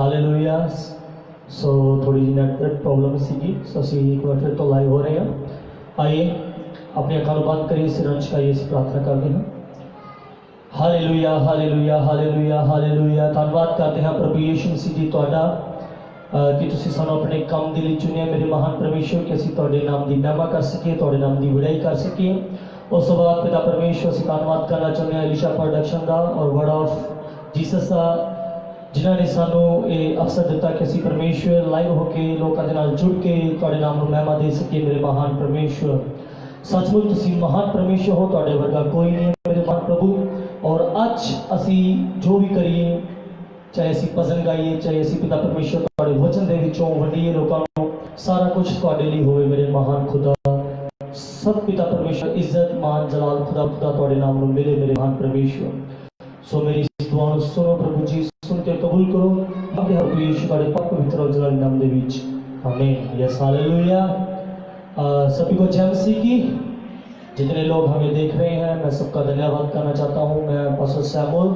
Hallelujah. सो थोड़ी G network problem सीगी, सो असी एक बार फिर तो लाइव हो रहे हैं। आइए अपनी अखां नूं बंद करिए, सिर झुकाइए, असीं प्रार्थना करते हैं। Hallelujah hallelujah hallelujah hallelujah. धन्नवाद करते हैं प्रभु यीशु मसीह जी तुहाडा कि तुसीं सानूं अपने काम दे लई चुनिया मेरे महान परमेश्वर, कि असीं तुहाडे नाम की महिमा कर सकीए, तुहाडे नाम की वड़ाई कर सकीए। उस तो बाद पिता परमेश्वर असीं धन्नवाद करना चाहुंदे हां एलिशा प्रोडक्शन का और वर्ड ऑफ जीसस का, जिन्होंने सानू ये अवसर दिता कि असीं परमेश्वर लाइव होके लोगों के नाल जुड़ के तुहाडे नाम नूं महिमा दे सकीए। मेरे महान परमेश्वर, सचमुच तुसीं महान परमेश्वर हो, तुहाडे वर्गा कोई नहीं है मेरे महान प्रभु। और अज असी जो भी करिए, चाहे असी भजन गाइए, चाहे असी पिता परमेश्वर तुहाडे वचन दे विचों वंडिए लोकां नूं, सारा कुछ तुहाडे लई होवे मेरे महान खुदा। सब पिता परमेश्वर इज्जत मान जलाल खुदा खुदा तुहाडे नाम नूं मिले मेरे महान परमेश्वर। सो मेरी इस दुआ नूं सुनो प्रभु जी, सुन के कबूल करो अपने हर कोई यीशु तुहाडे पाक पवित्र और जलाल नाम दे विच, आमीन। Yes hallelujah. सभी को जय मसीह की। जितने लोग हमें देख रहे हैं मैं सबका धन्यवाद करना चाहता हूँ। मैं पास्टर सैमुअल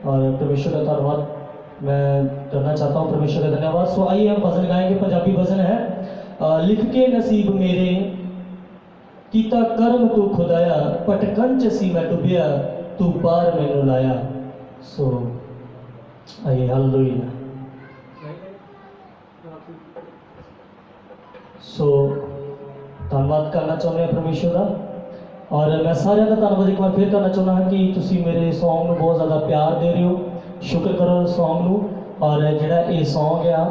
और परमेश्वर का धन्यवाद मैं करना चाहता हूँ, परमेश्वर का धन्यवाद। सो आइए हम भजन गाएंगे, पंजाबी भजन है। लिख के नसीब मेरे कीता कर्म तू खुदाया, भटकन च सी मैं डुबिया, तू पार मैनू लाया। सो आइए हालेलुया। सो धन्यवाद करना चाਹੁੰਦੇ हैं परमेश्वर का। और मैं सारे का धन्यवाद एक बार फिर करना चाहना हाँ कि तुसी मेरे सॉन्ग में बहुत ज़्यादा प्यार दे रहे हो, शुक्र करो सॉन्ग नू। और जोड़ा ये सॉन्ग आ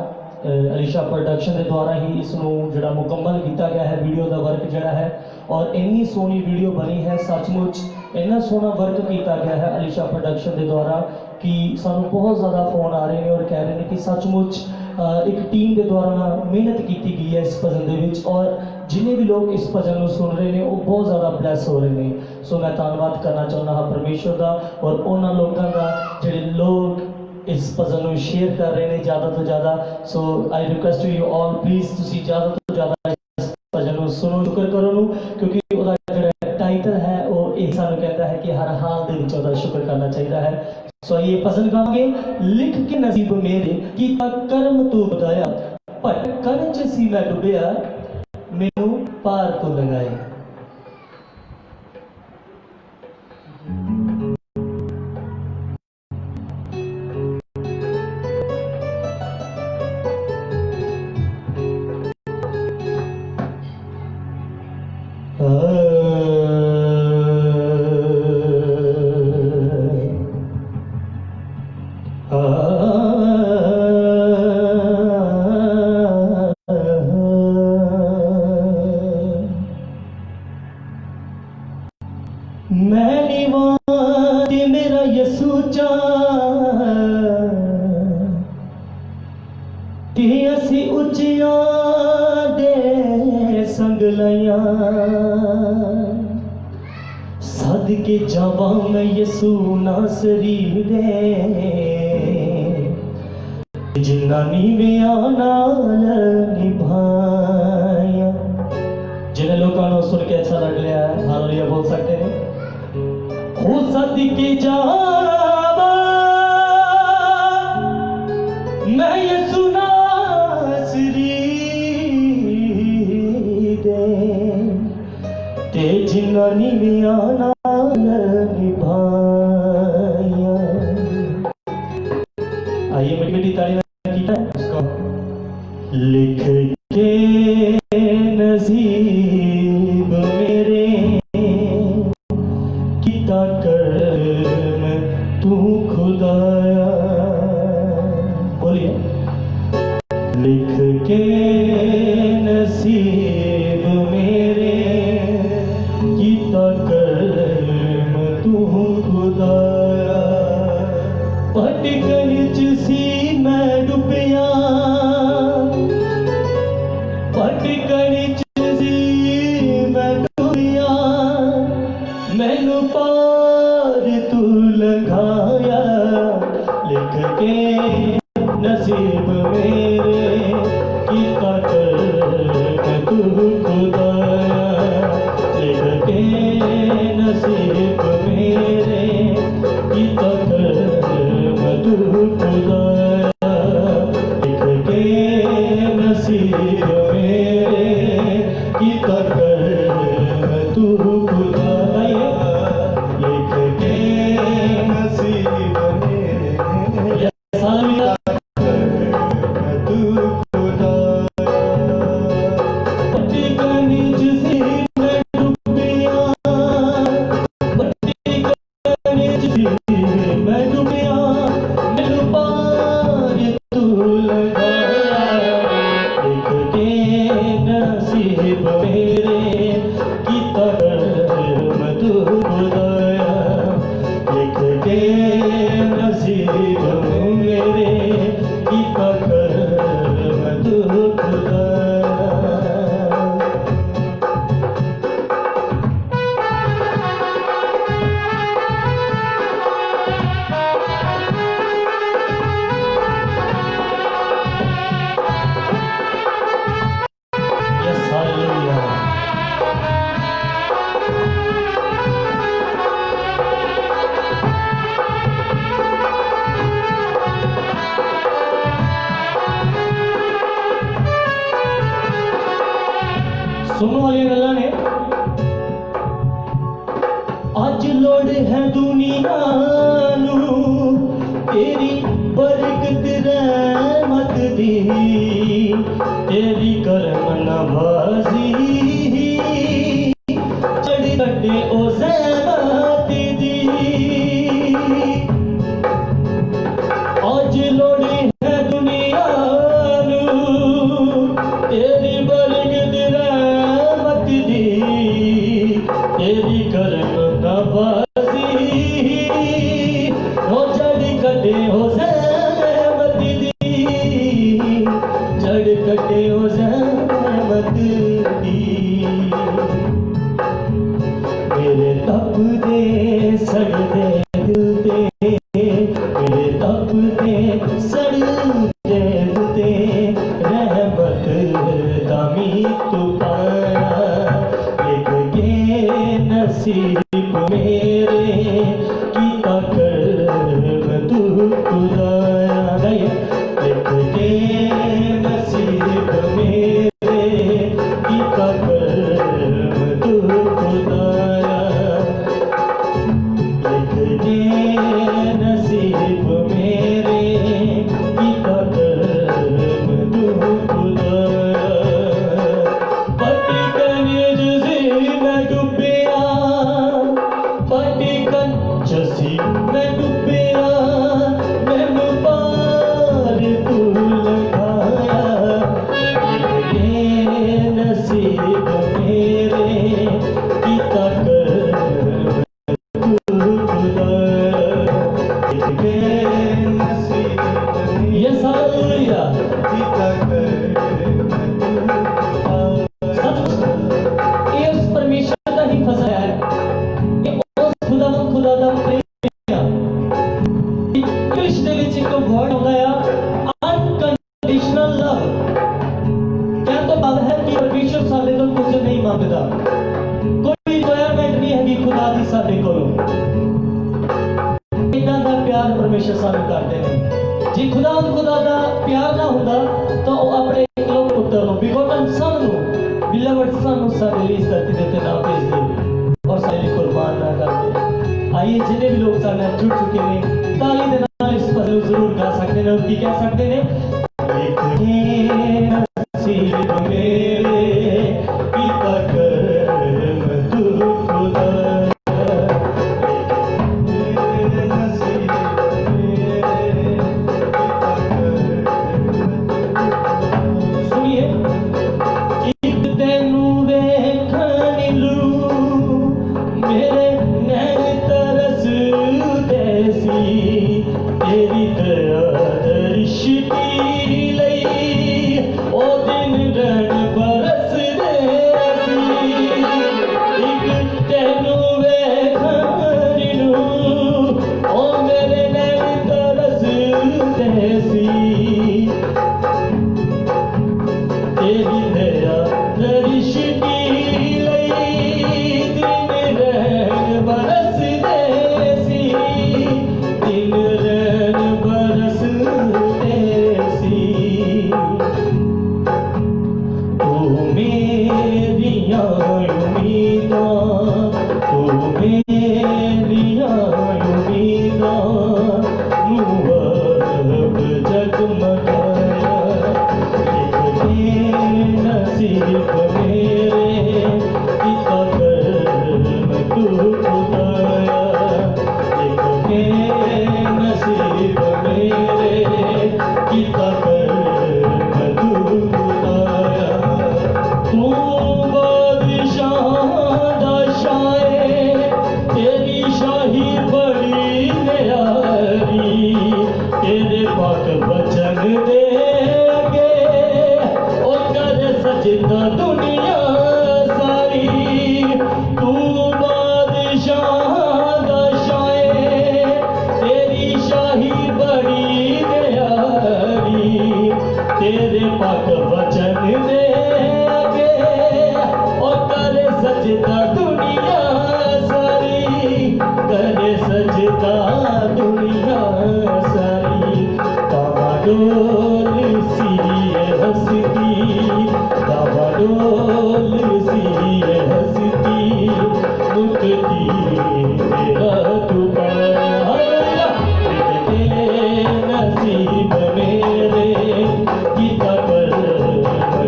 एलिशा प्रोडक्शन के द्वारा ही इसनों जोड़ा मुकम्मल किया गया है, वीडियो का वर्क जोड़ा है। और इन्नी सोहनी वीडियो बनी है, सचमुच इन्ना सोहना वर्क किया गया है एलिशा प्रोडक्शन के द्वारा कि सानू बहुत ज़्यादा फोन आ रहे हैं और कह रहे हैं कि सचमुच एक टीम के द्वारा मेहनत की गई है इस भजन के। और जिन्हें भी लोग इस भजन को सुन रहे हैं वो बहुत ज़्यादा ब्लैस हो रहे हैं। सो मैं धन्यवाद करना चाहता हाँ परमेश्वर का और उन्होंने लोगों का जो लोग इस भजन को शेयर कर रहे हैं ज़्यादा तो ज़्यादा। So I request you all please तुसी ज़्यादा तो ज़्यादा इस भजन को सुनो, शुक्र करो, क्योंकि उसका टाइटल है वो ये सानू कहता है कि हर हाल दे विच उसदा शुक्र करना चाहिए है। सो ये भजन गाओगे। लिख के नसीब मेरे कीता कर्म तू खुदाया, भटकन च सी मैं डुबिया, मैनू पार तू लगाए। मेरा यसू ते असी उचिया दे संग लया, सद के जावा मैं यसू नासरी दे, जिन्ना नीविया नाल निभाया। जिन्हें लोगों को सुन के अच्छा लग लिया है हालेलुया बोल सकते हैं। हो सद के जावा मैं यसू नासरी दे, ते जिन्ना नीविया नाल निभाया। आइए मिठी मिठी ताली कीता उसको। लिख के नसीब मेरे कीता कर्म तू खुदाया, बोलिए। लिख के नसीब मेरे कीता कर्म तू खुदाया, भटकन च सी मैं डुबिया, भटकन च सी मैं डुबिया, मैनू पार तू लगाया। लिख के नसीब मेरे कीता कर्म तू खुदाया, लिख के नसीब मेरे कीता कर्म तू खुदाया। तू लगाया, लिख के नसीब मेरे की तरफ तू खुदाया, लिख के नसीब मेरे की तरफ तू खुदाया। सुनो वाली गल्लां ने, अज लोड़ है दुनिया नू तेरी बरकत रहमत दी, तेरी करम नवाजी चढ़ कटे ओ ज़हमत दी। अज लोड़ है दुनिया नू तेरी बरकत तेरी करम नवाजी हो चढ़ कटे हो ज़हमत दी, चढ़ कटे हो ज़हमत दी। मेरे तपदे सड़दे दिल ते, मेरे तपदे सड़दे दिल ते रहमत दा मीत पाया, लिख के नसीब मेरे की तरफ तू खुदाया, लिख के नसीब मेरे की तरफ तू खुदाया, लिख के नसीब मेरे की तरफ तू खुदाया। जसी मैं डूबिया मैनू पार तू लगाया, लिख के नसीब मेरे की तरफ तू खुदाया, लिख के नसीब ये सालिया की तरफ ये उस परमेश्वर का ही फजल है, खुदा दा इंग्लिश ਦੇ ਵਿੱਚ ਇੱਕ ਵਰਡ ਹੁੰਦਾ ਆ ਅਨਕੰਡੀਸ਼ਨਲ ਲਵ। ਕਹਿਣ ਤੋਂ ਭਾਵ ਹੈ ਕਿ ਪਰਮੇਸ਼ਰ ਸਾਡੇ ਤੋਂ ਕੁਝ ਨਹੀਂ ਮੰਗਦਾ, ਕੋਈ ਰਿਕੁਆਇਰਮੈਂਟ ਨਹੀਂ ਹੈਗੀ ਖੁਦਾ ਦੀ ਸਾਡੇ ਕੋਲੋਂ। ਇਦਾਂ ਦਾ ਪਿਆਰ ਪਰਮੇਸ਼ਰ ਸਾਨੂੰ ਕਰਦੇ ਨੇ। ਜੇ ਖੁਦਾ ਦਾ ਪਿਆਰ ਨਾ ਹੁੰਦਾ ਤਾਂ ਉਹ ਆਪਣੇ ਇਕਲੌਤੇ ਪੁੱਤਰ ਨੂੰ ਬਿਗੋਟਨ ਸਨ ਨੂੰ ਬਿਲਵਡ ਸਨ ਨੂੰ ਸਾਡੇ ਲਈ ਇਸ ਧਰਤੀ ਦੇ ਉੱਤੇ ਨਾ ਭੇਜਦੇ ਔਰ ਸਾਡੇ ਲਈ ਕੁਰਬਾਨ ਨਾ ਕਰਦੇ। आइए जितने भी लोग सामने जुड़ चुके हैं ताली दे नाल इस पजल जरूर गा सकते हैं और की कह सकते हैं, लिख के नसीब मेरे की तरफ तू खुदाया, लिख के नसीब मेरे की तरफ। सुनिए, एक तेनू वेखण लू मेरे तेरी दया दृष्टि पाक वचन दे आगे और करे सजदा दुनिया सारी, करे सजदा दुनिया सारी। डावाडोल सी ये हस्ती, डावाडोल सी ये हस्ती, मुक्ति तेरा तू पाया। नसीब मेरे गीता पर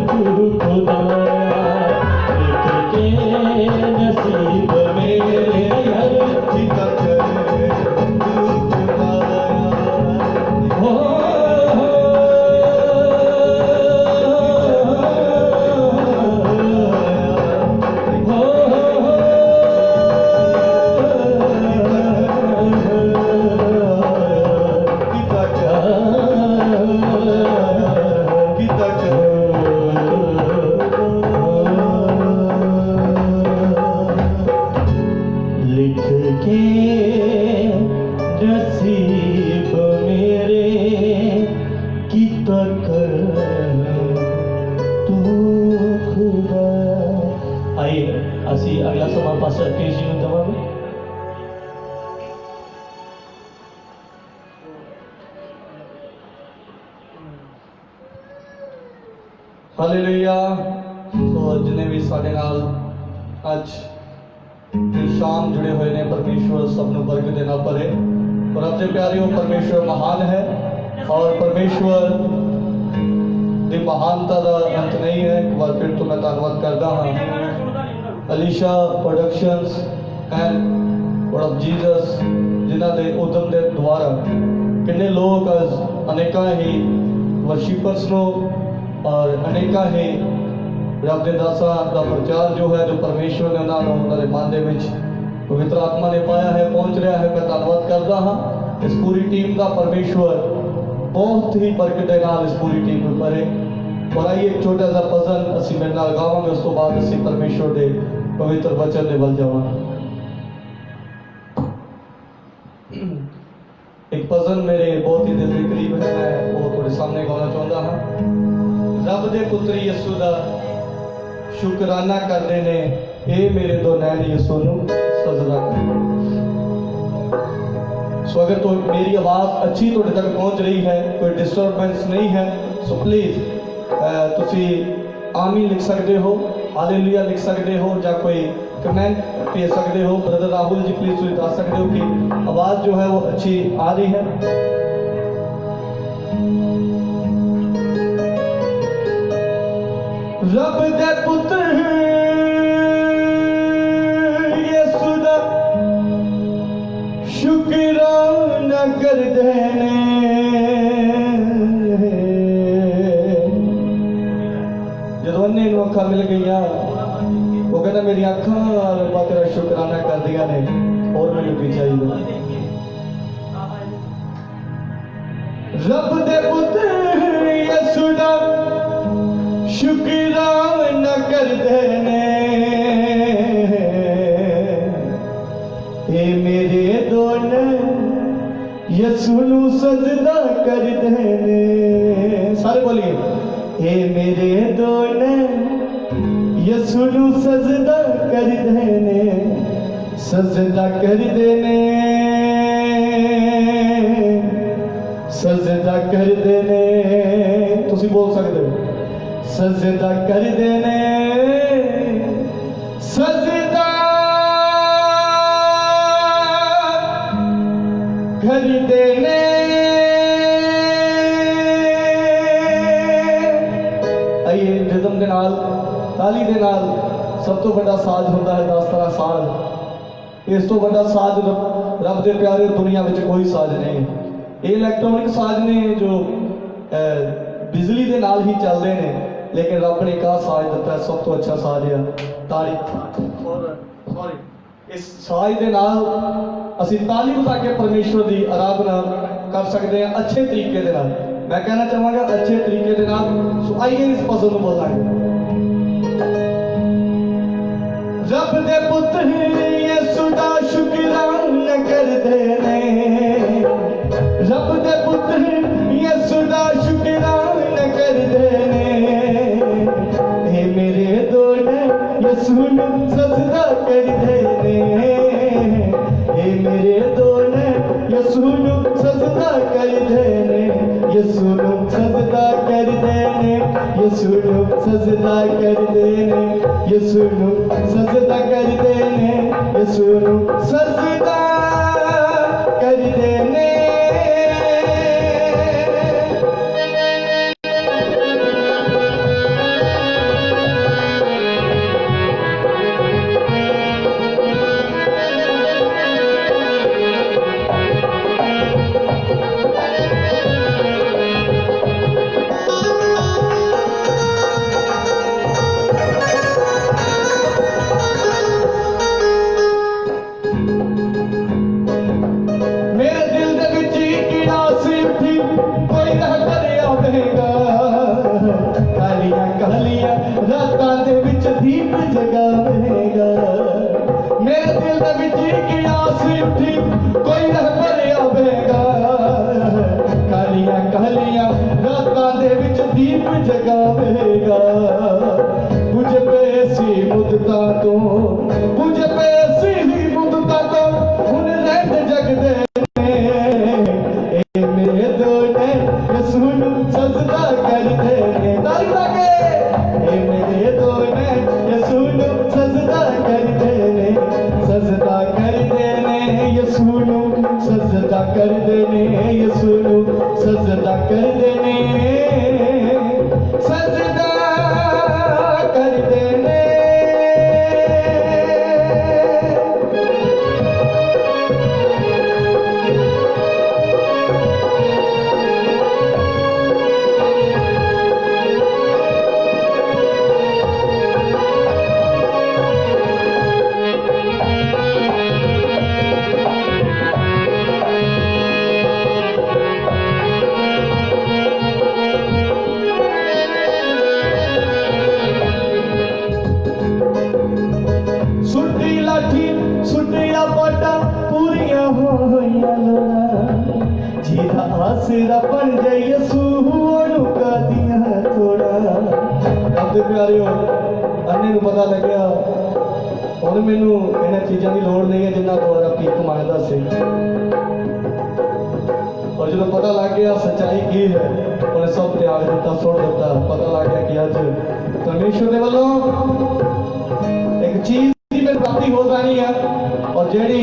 तू खुदाया, के नसीब मेरे गीता पर तू खुदाया। हो लिख के नसीब मेरे गीता कर तू खुदा। आइए असी अगला सवाल पास्टर केश जी ने दवांगे। हालेलुया। तो जिन्हें भी साढ़े नाल अज शाम जुड़े हुए ने, परमेश्वर सबनों बरकत देना पड़े। और अपने प्यारियों, परमेश्वर महान है और परमेश्वर की महानता का अंत नहीं है। एक बार फिर तो मैं धन्यवाद करता हाँ Alisha productions end of Jesus जिन्हों के उद्यम के द्वारा किन्ने लोग अज अनेका ही वर्शिपर्स नो और अनेका ही रब के दासा का प्रचार जो है, जो परमेश्वर ने उन्होंने मन के पवित्र आत्मा ने पाया है, पहुंच रहा है। मैं धन्यवाद करता हाँ इस पूरी टीम का। परमेश्वर बहुत ही बरकत है नाल इस पूरी टीम में भरे। और आइए एक छोटा सा भजन असी मेरे नाल गावांगे, उस तो बाद असी परमेश्वर के पवित्र वचन के वल जावांगे। एक भजन मेरे बहुत ही दिल के करीब है, मैं वो थोड़े सामने गाना चाहता हाँ। रब दे पुत्र यसू दा शुकराना करते ने, ए मेरे दो नैन यसू नू सजदा कर। सो अगर तो मेरी आवाज़ अच्छी थोड़े तक पहुंच रही है, कोई डिस्टर्बेंस नहीं है, सो प्लीज़ तुसी आमीन लिख सकते हो, हालेलुया लिख सकते हो, या कोई कमेंट भेज सकते हो। ब्रदर राहुल जी प्लीज़ तुम बता सकते हो कि आवाज़ जो है वो अच्छी आ रही है। रब दे पुत्र यसू दा शुकराना कर देने, जो अन्ने नूं अखां मिल गई वो कहना मेरी अखां रब्बा तेरा शुकराना कर दिया ने, और मैनूं की चाहिए। रब दे पुत्र यसू दा शुकराना कर देने, ए मेरे दोने यसू नू सजदा कर देने। सारे बोलिए, ए मेरे दोने यसू नू सजदा कर देने, सजदा कर देने, सजदा कर देने। तुसी बोल सकते हो सजदा कर देने, सजदा कर देने। आइए रिदम के नाल, ताली के नाल। सब तो बड़ा साज होता है 10 तरह साज। इस तो बड़ा साज रब के प्यारे दुनिया में कोई साज नहीं है। ये इलैक्ट्रॉनिक साज ने जो बिजली के नाल ही चल रहे हैं, लेकिन रब ने कहा साज दिता है, सब तो अच्छा साज है ताली। सॉरी, इस साज के नाल असी ताली बजा के परमेश्वर की आराधना कर सकते हैं अच्छे तरीके के नाल। मैं कहना चाहूँगा अच्छे तरीके के नाल। सो आइए इस पसंद को बोलांगे। रब दे पुत्र यसू दा शुकराना कर देने, रब दे पुत्र यसू दा शुकराना कर देने, यसू नु सजदा करदे ने, यसू नु सजदा करदे ने, यसू नु सजदा करदे ने। मेरे दिल दे विच कीड़ा सी उठी, कोई ना करे आवेगा, कालियां कालियां रातां दे विच दीप जगावेगा। मेरे दिल दे विच कीड़ा सी उठी, कोई ना करे आवेगा, कालियां कालियां रातां दे विच दीप जगावेगा। बुझ पे सी मुद्दतां तो, बुझ पे सी मुद्दतां तो, हुण रैंद जगदे सजदा करदे ने, ताली लाके ए मेरे दो ने यसू नु सजदा करदे ने, सजदा करदे ने, यसू नु सजदा करदे ने, यसू नु सजदा करदे ने, सजदा करदे ने। सुट्टी लाठी सुट्टिया पाटा पूरियां होइयां लोड़ा, जीदा आसरा बन जाए यसू ओनू का दिया थोड़ा। अपने प्यारियो अन्ने नू पता लग्या हुण मैनू इन्हां चीज़ां दी लोड़ नहीं है जिन्ना द्वारा भीख मंगदा सी, और जो पता लग गया सच्चाई की है उन्हें सब त्याग दिता, छोड़ दिता। पता लग गया कि अज परमेश्वर दे वल्लों एक चीज प्राप्ति हो जानी है, और जेड़ी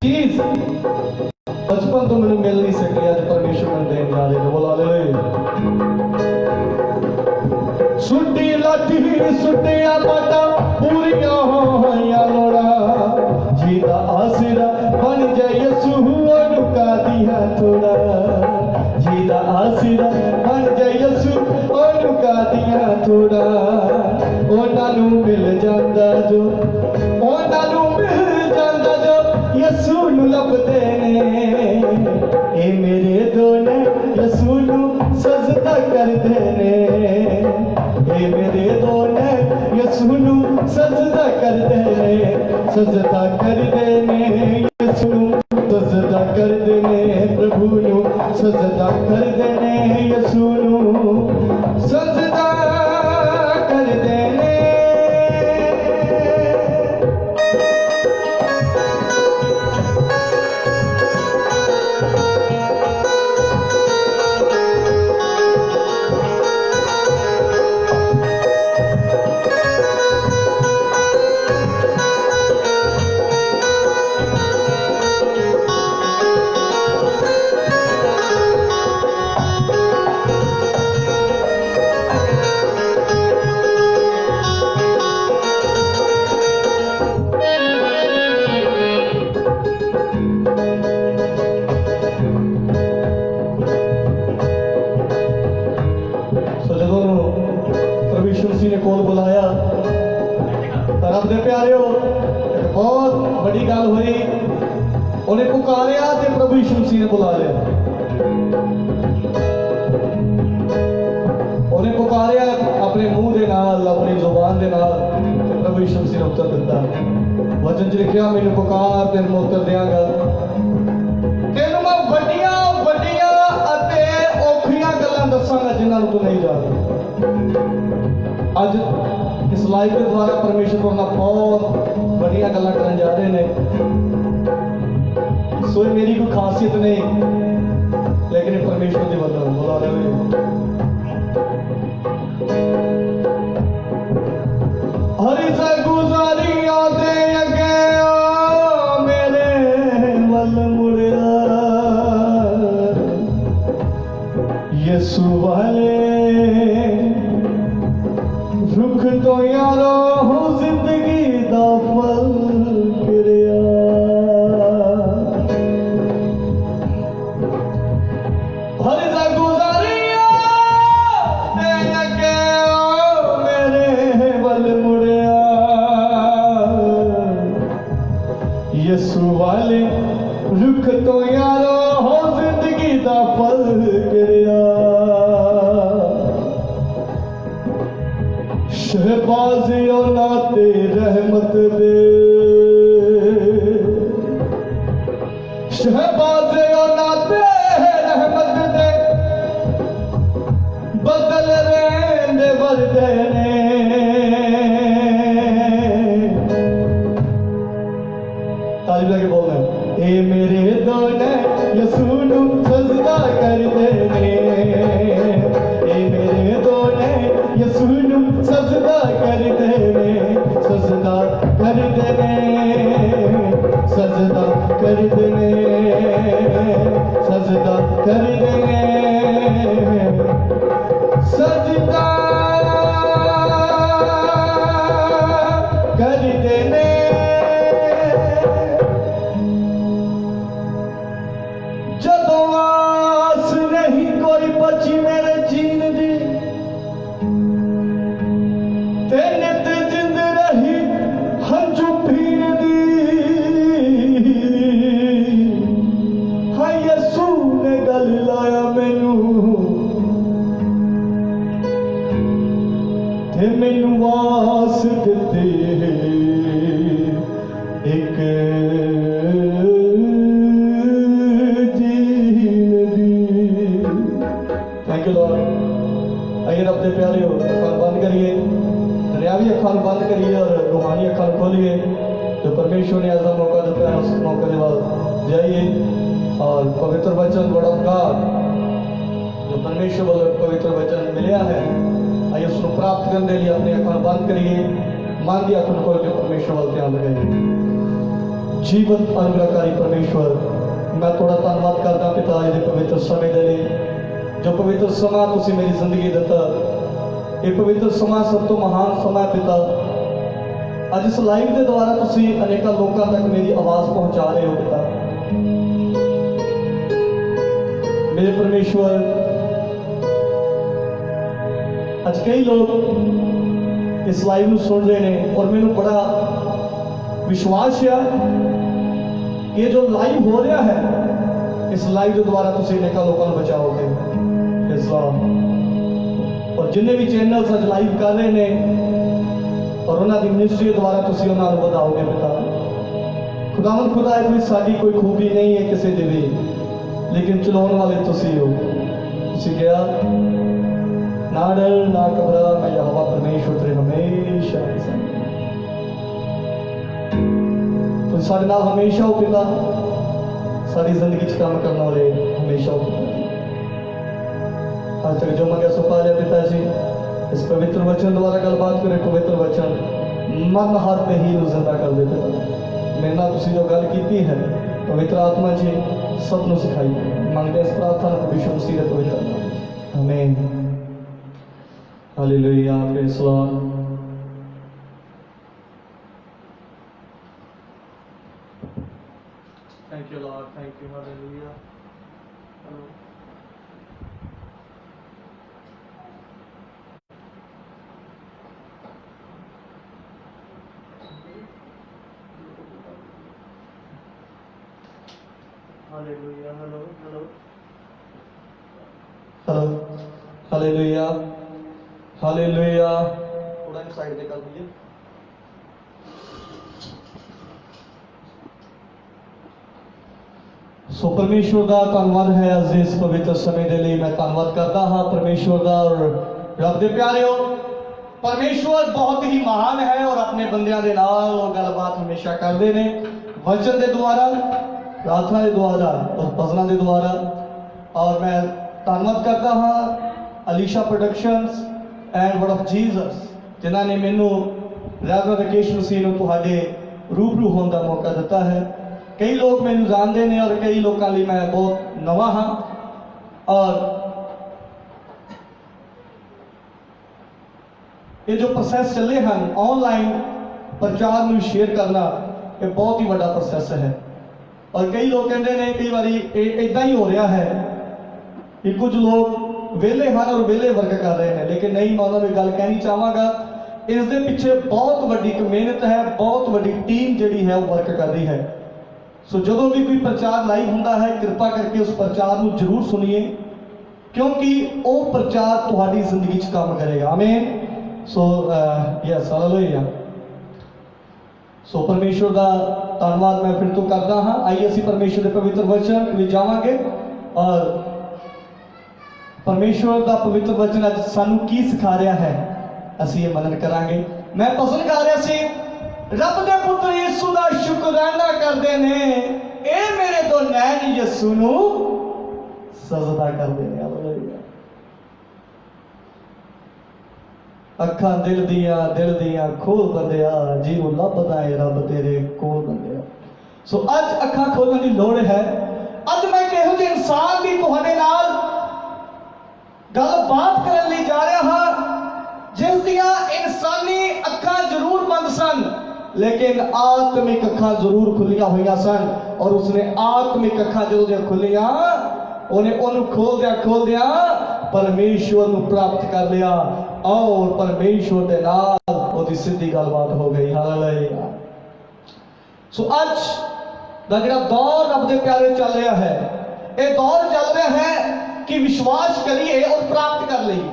चीज बचपन तो मैंने मिल नहीं सकी आज परमेश्वर ने देने जा रहे। बोला ले सुट्टी लाठी सुट्टिया पाटा पूरियां होइयां लोड़ा, जीदा आसरा बन जाए यसू ओनू का दिया थोड़ा, जीदा आसरा बन जाए यसू ओनू का दिया थोड़ा। ओना नू मिल जांदा जो, ओना नू मिल जांदा जो यसू नू लभदे ने, ए मेरे दो ने यसू नू सजदा करदे ने, ए मेरे दो ने यसू नू सजदा करदे ने, सजदा करदे ने, यसू नू सजदा करदे ने, प्रभु नू सजदा करदे ने, यसू नू सजदा करदे ने। ने कोल बुलाया तो रब दे प्यारिओ एक बहुत बड़ी गल हुई, उन्हें पुकारिया ते प्रभु यीशु मसीह ने बुला लिया। उन्हें पुकारिया अपने मुंह के नाल, अपनी जुबान के नाल, ते प्रभु यीशु मसीह ने उत्तर दिता। वचन च लिखिया मैनू पुकार ते मैं उत्तर दियांगा, तेनू मैं वड्डियां वड्डियां अते औखियां गल्लां दसांगा जिन्हां नूं तू नहीं जानदा। आज इस लाइव के द्वारा परमेश्वर को बहुत बढ़िया गल्लां करन जा रहे हैं। सो मेरी कोई खासियत नहीं, लेकिन परमेश्वर की वजह बोला रहे यसु वाले रुख तो यारो हो जिंदगी दा फल गिरिया हर जा गुजारिया ते लगे मेरे वल मुड़िया यसु वाले रुख तो यारो हो जिंदगी दा फल गिरिया शहबाजियों नाते रहमत दे शहबाजियों नाते रहमत दे बदल रेंदे वर्दे ने ताली लगे बोलना ए मेरे दोने यसू नू सजदा कर देने ए मेरे दोने यसू नू सजदा कर देने सजदा कर देने सजदा कर देने सजदा कर देने सजदा कर देने जदों आस नहीं कोई बची मेरे जीन दी ते नित जिंद रही हंजू पीन दी हाय यसू ने गल लाया मैनू ते मैनू वास दित्ती एक थैंक यू लॉर्ड। आइए अपने प्यारे हो अखान बंद करिए, दुनियावी अखान बंद करिए और रूहानी अखान खोलिए। जो परमेश्वर ने ऐसा मौका देता है उस मौके के बाद जाइए और पवित्र वचन वर्ड ऑफ गॉड जो परमेश्वर वाला पवित्र वचन मिला है आइए उसको प्राप्त करने के लिए अपने अखान बंद करिए, मान दिया अखान खोल के परमेश्वर वाल ध्यान लगाइए। जीवन अनुग्रहकारी परमेश्वर मैं थोड़ा धन्यवाद करता पिता ये पवित्र समय के लिए जो पवित्र समा तुसी मेरी जिंदगी दिता ये पवित्र समा सब तो महान समा पिता अज इस लाइव के द्वारा तुसी अनेक लोगों तक मेरी आवाज पहुंचा रहे हो पिता मेरे परमेश्वर आज कई लोग इस लाइव में सुन रहे हैं और मैंने बड़ा विश्वास है कि ये जो लाइव हो रहा है इस लाइव के द्वारा तुसी अनेक लोगों को बचाओगे और जिन्हें भी चैनल अज लाइव कर रहे हैं और उन्होंने मिनिस्ट्री द्वारा तुसी उन्होंने बताओगे पिता खुदावंद खुदा कोई साड़ी कोई खूबी नहीं है किसी की भी लेकिन चलाने वाले तुसी हो तुसी गया ना डर ना घबरा मैं यहोवा परमेश्वर तेरे हमेशा तुम साढ़े नाल हमेशा हो पिता साड़ी जिंदगी च काम करने वाले हमेशा हो पिता आज तक जो मंगे सो पा लिया पिताजी इस पवित्र वचन द्वारा गलबात करे पवित्र वचन मन हाथ में ही जिंदा कर दे पिता मेरे नाल तुसी जो गल की है पवित्र आत्मा जी सबनों सिखाई मांगते इस प्रार्थना को विश्व मसीह के पवित्र नाम आमीन hallelujah praise the Lord. Thank you Lord thank you hallelujah. Hallelujah hello hello hello hallelujah hallelujah थोड़ा साइड पे कर दीजिए। सो परमेश्वर का धन्यवाद है अज इस पवित्र समय के लिए मैं धन्यवाद करता हाँ परमेश्वर का और रब दे प्यारे हो परमेश्वर बहुत ही महान है और अपने बंदियां दे नाल गलबात हमेशा करते हैं वचन के द्वारा प्रार्थना के द्वारा और भजना के द्वारा और मैं धन्यवाद करता हाँ Alisha productions and word of Jesus जिन्होंने मैनू रेवरेंड राकेश मसीह नूं तुहाडे रूबरू होने का मौका दिता है। कई लोग मैनू जानते हैं और कई लोगों लिए मैं बहुत नवा हाँ और ये जो प्रोसैस चले हैं ऑनलाइन प्रचार में शेयर करना, ये बहुत ही बड़ा प्रोसैस है। और कई लोग कहते हैं कई बार इदा ही हो रहा है कि कुछ लोग वेले हैं और वेले वर्क कर रहे हैं, लेकिन नहीं, मैं उन्होंने गल कहनी चाहांगा, इस दे पिछे बहुत बड़ी एक मेहनत है, बहुत बड़ी टीम जिहड़ी है वो वर्क कर रही है। सो जो भी कोई प्रचार लाइव होंदा है, कृपा करके उस प्रचार को जरूर सुनिए, क्योंकि वो प्रचार तुम्हारी जिंदगी च काम करेगा। आमीन। So yes, hallelujah. सो परमेश्वर का धन्यवाद मैं फिर तो करता हाँ। आइए असी परमेश्वर के पवित्र वचन में जावांगे और परमेश्वर का पवित्र वचन अज सानू की सिखा रहा है, असी ये मनन करांगे। मैं पसंद कर रहा सी, रब दे पुत्र यीशु का शुकराना करते ने, ए मेरे तो नैन यीशु नू सजदा करते ने। हालेलुया। अखा दिल दिया खोल बंदिया, जीव लभदा है रब तेरे कोल बंदिया। सो अज अखा खोलने की लोड़ है। अज मैं किहो जिहे इंसान की तुहाडे नाल गलबात करने लई जा रहा हाँ, जिस दियां इंसानी अखा जरूर बंद सन, लेकिन आत्मिक अखा जरूर खुलियां हुई सन। और उसने आत्मिक अखा जो खुलियां, उन्हें खोल दिया परमेश्वर को प्राप्त कर लिया और परमेश्वर के नाल उसकी सीधी गलबात हो गई। हालेलुया। सो अज दा जिहड़ा दौर रब दे प्यारे चल रहा है, ये दौर चल रहा है कि विश्वास करिए और प्राप्त कर लीए।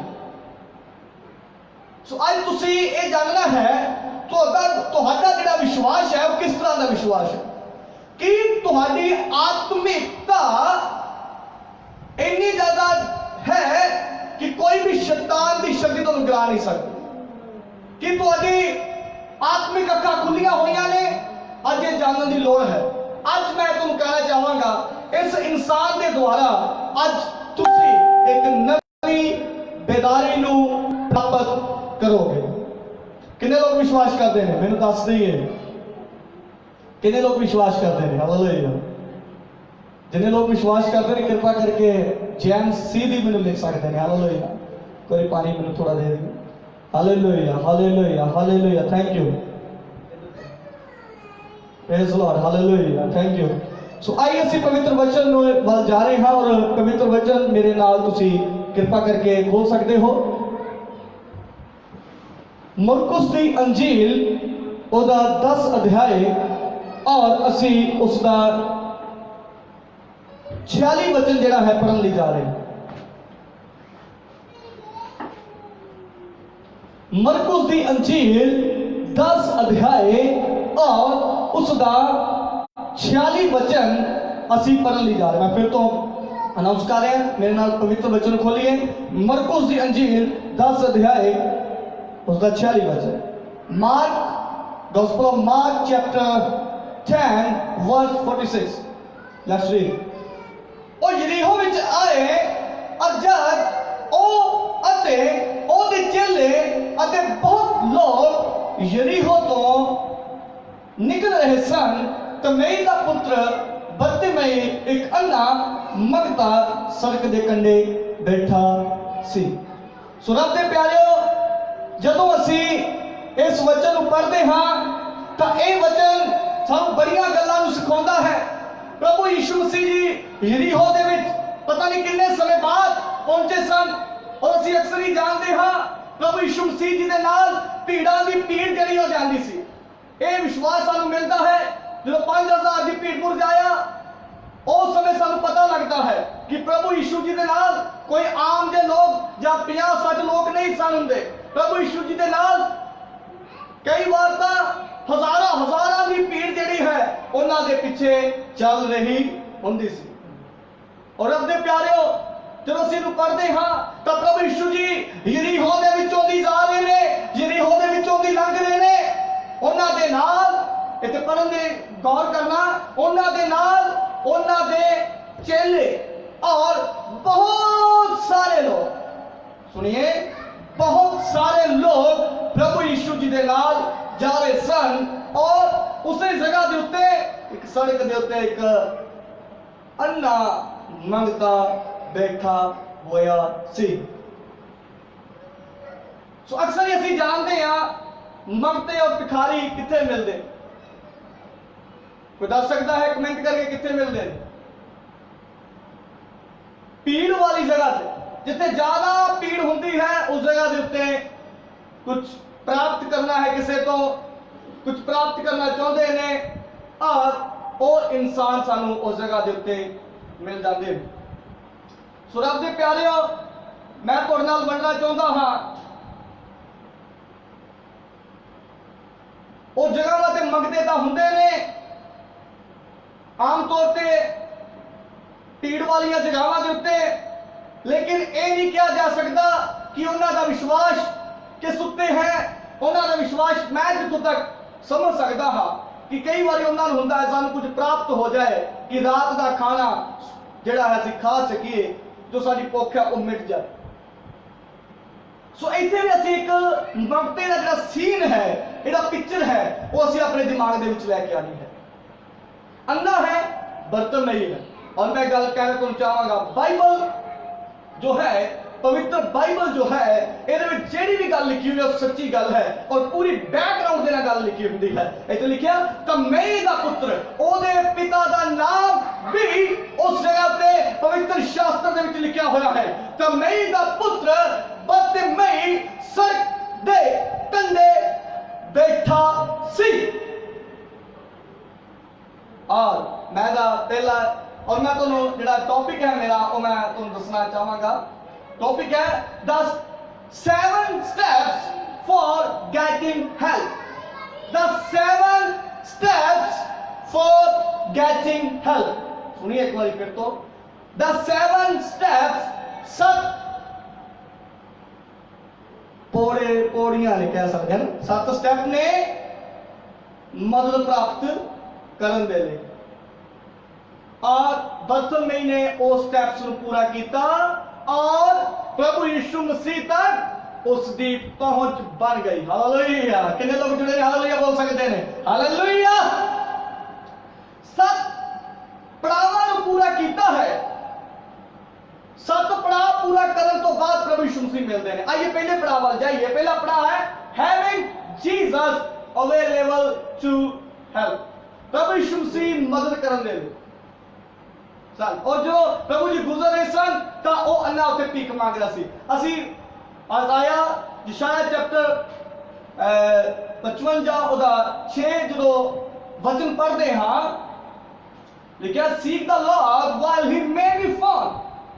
सो अज तुसी ये जानना है तुहाडा जिहड़ा विश्वास है वो किस तरह का विश्वास है, कि तुहाडी आत्मिकता इतनी ज्यादा है कि कोई भी शैतान की शक्ति तो गिरा नहीं सकती, कि तुहाडी आत्मिक अखां खुलियां होईयां ने। अज ये जानने की लोड़ है। अज मैं तुम कहना चाहांगा, इस इंसान के द्वारा अज तुसी एक नवी बेदारी नू प्राप्त करोगे। कितने लोग विश्वास करते हैं? मैंने दस दईए कितने लोग विश्वास करते हैं? हालेलुया। जिन्हें लोग विश्वास करते हैं कृपा करके जैन सीधी मैंने लिख सकते हैं। हालेलुया। कोई पानी मैंने थोड़ा दे दिए। Hallelujah, hallelujah, hallelujah. Thank you, praise Lord, hallelujah, thank you. So आइए ਅਸੀਂ पवित्र वचन ਵੱਲ जा रहे हैं और पवित्र वचन मेरे नाल ਤੁਸੀਂ कृपा करके खोल सकते हो। मरकुस दी अंजील ਉਹਦਾ 10 अध्याय और ਅਸੀਂ उसका 46 वचन ਜਿਹੜਾ है पढ़न ਲਈ जा रहे हैं। मरकुस दी अंजील 10 अध्याय और उसका 46 वचन असी पढ़न ਲਈ जा रहे हैं। मैं फिर तो अनाउंस कर रहे हैं, मेरे नाल पवित्र वचन खोलिए। मरकुस दी अंजील 10 अध्याय उसका 46 वचन। Mark, gospel of Mark chapter 10 verse 46। Let's read. और यरीहो विच आए और जद ओ अते ओदे चेले अते बहुत लोग यरीहो तो निकल रहे सन, तमेई का पुत्र बरतिमई एक अन्ना मंगता सड़क के कंढे बैठा सी। सो रब दे प्यारिओ, जदों असी इस वचन को पढ़ते हाँ तो यह वचन सानू बड़ियां गल्लां नूं सिखाउंदा है। प्रभु यीशु मसीह जी यरीहो दे विच पता नहीं कितने समय बाद पहुंचे सन और असी अक्सर ही जानते हाँ प्रभु यीशु मसीह जी दे नाल भीड़ां दी भीड़ जड़ी हो जाती सी। यह विश्वास सानू मिलता है जो 5000 की भीड़ पुर जाया, उस समय सानू पता लगता है कि प्रभु यीशु जी दे नाल कोई आम जे लोग या 50-60 लोग नहीं सन हुंदे। प्रभु यीशु जी दे नाल कई बार तो हजारां की भीड़ जिहड़ी है उन्हां दे पीछे चल रही हुंदी सी। और रब दे प्यारिओ, जब असीं इहनूं पढ़दे हां तो प्रभु यीशु जी यरीहो दे विचों दी जा रहे ने, यरीहो दे विचों दी लंघ रहे ने। उन्हां दे नाल इत्थे पढ़न दे गौर करना, उन्हां दे नाल उन्हां दे चेले और बहुत सारे लोग, सुनिए, बहुत सारे लोग प्रभु यीशु जी दे नाल जा रहे सन। और उसे जगह दे उत्ते एक सड़क दे उत्ते एक अन्ना मंगता बैठा होया सी। सो अक्सर ही ਅਸੀਂ ਜਾਣਦੇ ਆ ਮੰਗਤੇ और भिखारी किथे मिलते, कोई दस सकता है कमेंट करके किथे मिलते हैं? भीड़ वाली जगह से, जिथे ज्यादा भीड़ होती है उस जगह के उत्ते कुछ प्राप्त करना है, किसी तो कुछ प्राप्त करना चाहते हैं और वो इंसान सानू उस जगह के उत्ते मिल जाते हैं। सो रब दे प्यारिओ, मैं तुहाडे नाल वंडना चाहता हाँ वो जगह ते मंगते तो होंगे ने आम तौर पर भीड़ वाली जगहों के उत्ते, लेकिन ये नहीं कहा जा सकता कि उन्हों का विश्वास किस उत्ते है। उन्हों का विश्वास मैं जितों तक समझ सकता हाँ कि कई बार उन्होंने होंगे सानू कुछ प्राप्त हो जाए कि रात का खाना जिहड़ा है असीं खा सकीए, जो साडी भुख है वो मिट जाए। सो इत्थे भी असीं एक मंगते का जिहड़ा सीन है, जिहड़ा पिक्चर है, वो असीं अपने दिमाग दे विच लैके आनी है। अंधा है, बर्तन नहीं है। और मैं गल कहना तुम चाहांगा, बाइबल जो है, पवित्र बाइबल जो है, ਇਹਦੇ ਵਿੱਚ ਜਿਹੜੀ ਵੀ ਗੱਲ ਲਿਖੀ ਹੋਈ ਹੈ ਸੱਚੀ ਗੱਲ ਹੈ और पूरी बैकग्राउंड ਦੇ ਨਾਲ ਗੱਲ ਲਿਖੀ ਹੁੰਦੀ ਹੈ। ਇੱਥੇ ਲਿਖਿਆ ਤਮਈ ਦਾ ਪੁੱਤਰ, ਉਹਦੇ ਪਿਤਾ ਦਾ ਨਾਮ ਵੀ ਉਸ ਜਗ੍ਹਾ ਤੇ ਪਵਿੱਤਰ ਸ਼ਾਸਤਰ ਦੇ ਵਿੱਚ ਲਿਖਿਆ ਹੋਇਆ ਹੈ। ਤਮਈ ਦਾ ਪੁੱਤਰ ਬਤਮਈ ਸੜਕ ਦੇ ਕੰਢੇ ਬੈਠਾ ਸੀ। और मैं पहला और मैं तुहानू जिहड़ा टॉपिक है मेरा वो मैं तुहानू दसना चाहांगा। टॉपिक है 7 steps for getting help। 7 steps for getting help। सुनिए एक बार फिर तो, 7 steps 7 पौड़ियां ने कह सकते हैं, 7 स्टेप ने मदद प्राप्त करन दे लिए। और बरतलमई ने उस स्टेप्स को पूरा किया और प्रभु यीशु मसीह तक उसकी पहुंच बन गई। हालेलुया। कितने लोग जुड़े हालेलुया बोल सकते हैं? हालेलुया। 7 पड़ावां को पूरा किया है। 7 पड़ाव पूरा करने तो बाद प्रभु यीशु मसीह मिलते हैं। आइए पहले पड़ाव वाल जाइए। पहला पड़ाव है having Jesus available to help. प्रभु यीशु मसीह मदद करने दे और जो प्रभु जी गुजर रहे सन तो वो अन्ना उत्ते भीख मांग रहा सी। असी आया यशायाह चैप्टर 55 ओदा 6 जो वचन पढ़ते हाँ लिखा, seek the Lord while he may be found,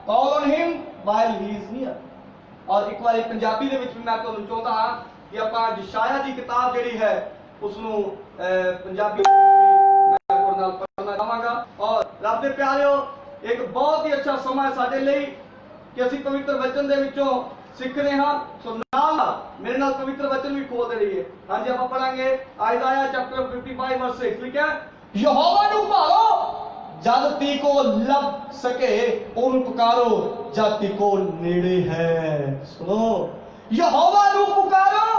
call on him while he is near. और एक बार पंजाबी दे विच मैं तुहानू चाहता हाँ कि आपां यशायाह दी किताब जिहड़ी है उसनू पंजाबी पढ़ना चाहांगा। और रब दे प्यारिओ, एक बहुत ही अच्छा समय साडे लई कि असीं पवित्र वचन दे विचों सीख रहे हां। सो नाल मेरे नाल पवित्र वचन भी खोल दे रहिए। हां जी, आपां पढ़ांगे आयसाया चैप्टर 55 वर्स 6 लिखिਆ, यहोवा ਨੂੰ ਭਾਲੋ ਜਦ ਤੀਕ ਉਹ ਲੱਭ ਸਕੇ, ਉਹਨੂੰ ਪੁਕਾਰੋ ਜਦ ਤੀਕ ਉਹ ਨੇੜੇ ਹੈ। ਸੁਣੋ, यहोवा ਨੂੰ ਪੁਕਾਰੋ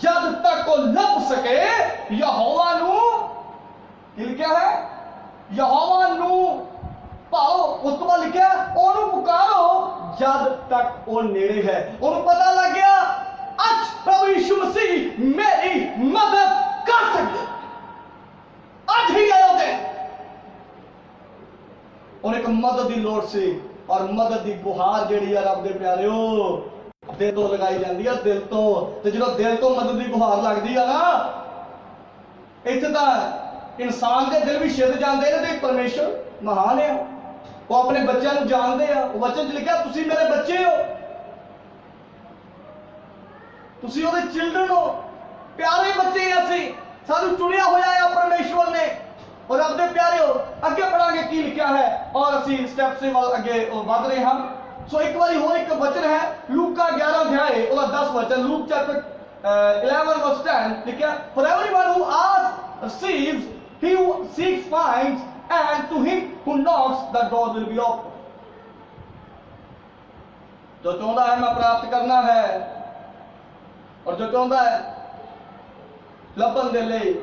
जब तक वो लभ सके। यहोवा नू लिखा है यहोवा नू पाओ, उस तो बाद लिखा ओनू पुकारो जब तक वो नेड़े है। ओनू पता लग गया आज प्रभु यीशु मसीह मेरी मदद कर सकते, आज ही गए होते उन्हें एक मदद की लोड़ सी। और मदद की गुहार जिहड़ी है रब दे प्यारिओ दिल तो लगाई जाती है, दिल तो जो दिल तो मदद की गुहार लगती है ना, इत्थे तां इंसान के दिल भी छिद जाते हैं। तो परमेश्वर महान है, वो अपने बच्चों को जानते हैं। वो वचन च लिखा, तुसी मेरे बच्चे हो, तुसी ओहदे चिल्ड्रन हो, प्यारे बच्चे हैं। असीं सानू चुनिया होया है परमेश्वर ने। और रब दे प्यारे हो, अगे पढ़ांगे की लिखा है और असीं स्टेप से अगे वध रहे हैं। सो एक बार होर एक वचन है लूका 11 अध्याय और 10 वचन। लूक चैप्टर 11 वर्स 10 लिखा, for everyone who asks receives, he who seeks finds, and to him who knocks the door will be open। जो चाहता है मैं प्राप्त करना है और जो चाहता है लभन दे लई,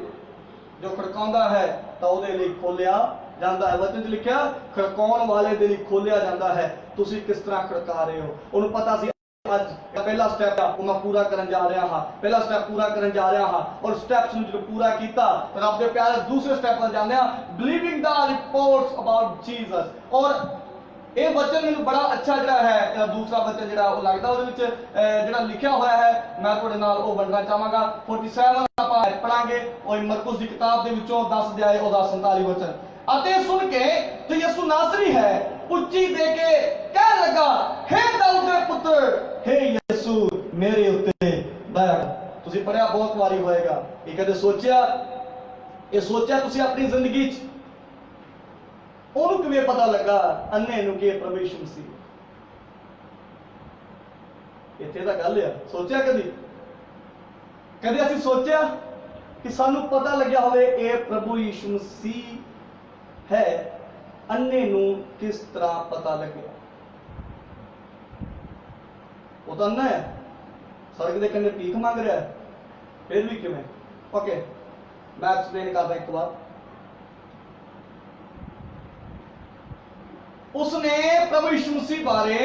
जो खड़काउंदा है तो ਉਹਦੇ ਲਈ ਖੋਲਿਆ ਜਾਂਦਾ है। वचन च लिखा, खड़काउण वाले दे ਲਈ ਖੋਲਿਆ ਜਾਂਦਾ है। ਤੁਸੀਂ किस तरह खड़का रहे हो? ਉਹਨੂੰ पता सी ਅੱਜ ਪਹਿਲਾ ਸਟੈਪ ਆ ਉਹ ਮੈਂ ਪੂਰਾ ਕਰਨ ਜਾ ਰਿਹਾ ਹਾਂ, ਪਹਿਲਾ ਸਟੈਪ ਪੂਰਾ ਕਰਨ ਜਾ ਰਿਹਾ ਹਾਂ ਔਰ ਸਟੈਪਸ ਨੂੰ ਜਦੋਂ ਪੂਰਾ ਕੀਤਾ ਤਾਂ ਰੱਬ ਦੇ ਪਿਆਰੇ ਦੂਸਰੇ ਸਟੈਪ ਵੱਲ ਜਾਂਦੇ ਆ, ਬਲੀਵਿੰਗ ਦਾ ਰਿਪੋਰਟਸ ਅਬਾਊਟ ਜੀਸਸ। ਔਰ ਇਹ ਬਚਨ ਮੈਨੂੰ ਬੜਾ ਅੱਛਾ ਜਿਹੜਾ ਹੈ, ਇਹਦਾ ਦੂਸਰਾ ਬਚਨ ਜਿਹੜਾ ਉਹ ਲੱਗਦਾ ਉਹਦੇ ਵਿੱਚ ਜਿਹੜਾ ਲਿਖਿਆ ਹੋਇਆ ਹੈ, ਮੈਂ ਤੁਹਾਡੇ ਨਾਲ ਉਹ ਵੰਡਣਾ ਚਾਹਾਂਗਾ। 47 ਆਪਾਂ ਪੜਾਂਗੇ ਉਹ ਮਰਕੁਸ ਦੀ ਕਿਤਾਬ ਦੇ ਵਿੱਚੋਂ 10 ਅਧਿਆਏ ਉਹਦਾ 47 ਵਚਨ। ਅਤੇ ਸੁਣ ਕੇ ਜੋ ਯਿਸੂ ਨਾਸਰੀ ਹੈ ਉੱਚੀ ਦੇ ਕੇ ਕਹਿਣ ਲੱਗਾ, ਹੇ ਦਾਊਦ ਦੇ ਪੁੱਤਰ, ਹੇ ਯਿਸੂ ਮੇਰੇ ਉੱਤੇ ਦਇਆ ਕਰ। ਤੁਸੀਂ ਪੜਿਆ ਬਹੁਤ ਵਾਰੀ ਹੋਏਗਾ। ਇਹ ਕਦੇ ਸੋਚਿਆ ਤੁਸੀਂ ਆਪਣੀ ਜ਼ਿੰਦਗੀ 'ਚ ਉਹਨੂੰ ਕਿਵੇਂ ਪਤਾ ਲੱਗਾ ਅੰਨੇ ਨੂੰ ਕਿ ਪ੍ਰਭੂ ਯਿਸੂ ਮਸੀਹ? ਇੱਥੇ ਤਾਂ ਗੱਲ ਆ, ਸੋਚਿਆ ਕਦੇ ਅਸੀਂ ਸੋਚਿਆ ਕਿ ਸਾਨੂੰ ਪਤਾ ਲੱਗਿਆ ਹੋਵੇ ਇਹ ਪ੍ਰਭੂ ਯਿਸੂ ਮਸੀਹ ਹੈ? ਅੰਨੇ ਨੂੰ ਕਿਸ ਤਰ੍ਹਾਂ ਪਤਾ ਲੱਗਿਆ? ਉਹ ਤਾਂ ਅੰਨਾ ਹੈ, ਸੜਕ ਦੇ ਕੰਢੇ ਭੀਖ ਮੰਗ ਰਿਹਾ ਹੈ, ਫਿਰ ਵੀ ਕਿਵੇਂ? ਓਕੇ, ਮੈਂ ਐਕਸਪਲੇਨ ਕਰਦਾ ਇੱਕ ਵਾਰ। उसने प्रभु यीशु मसीह बारे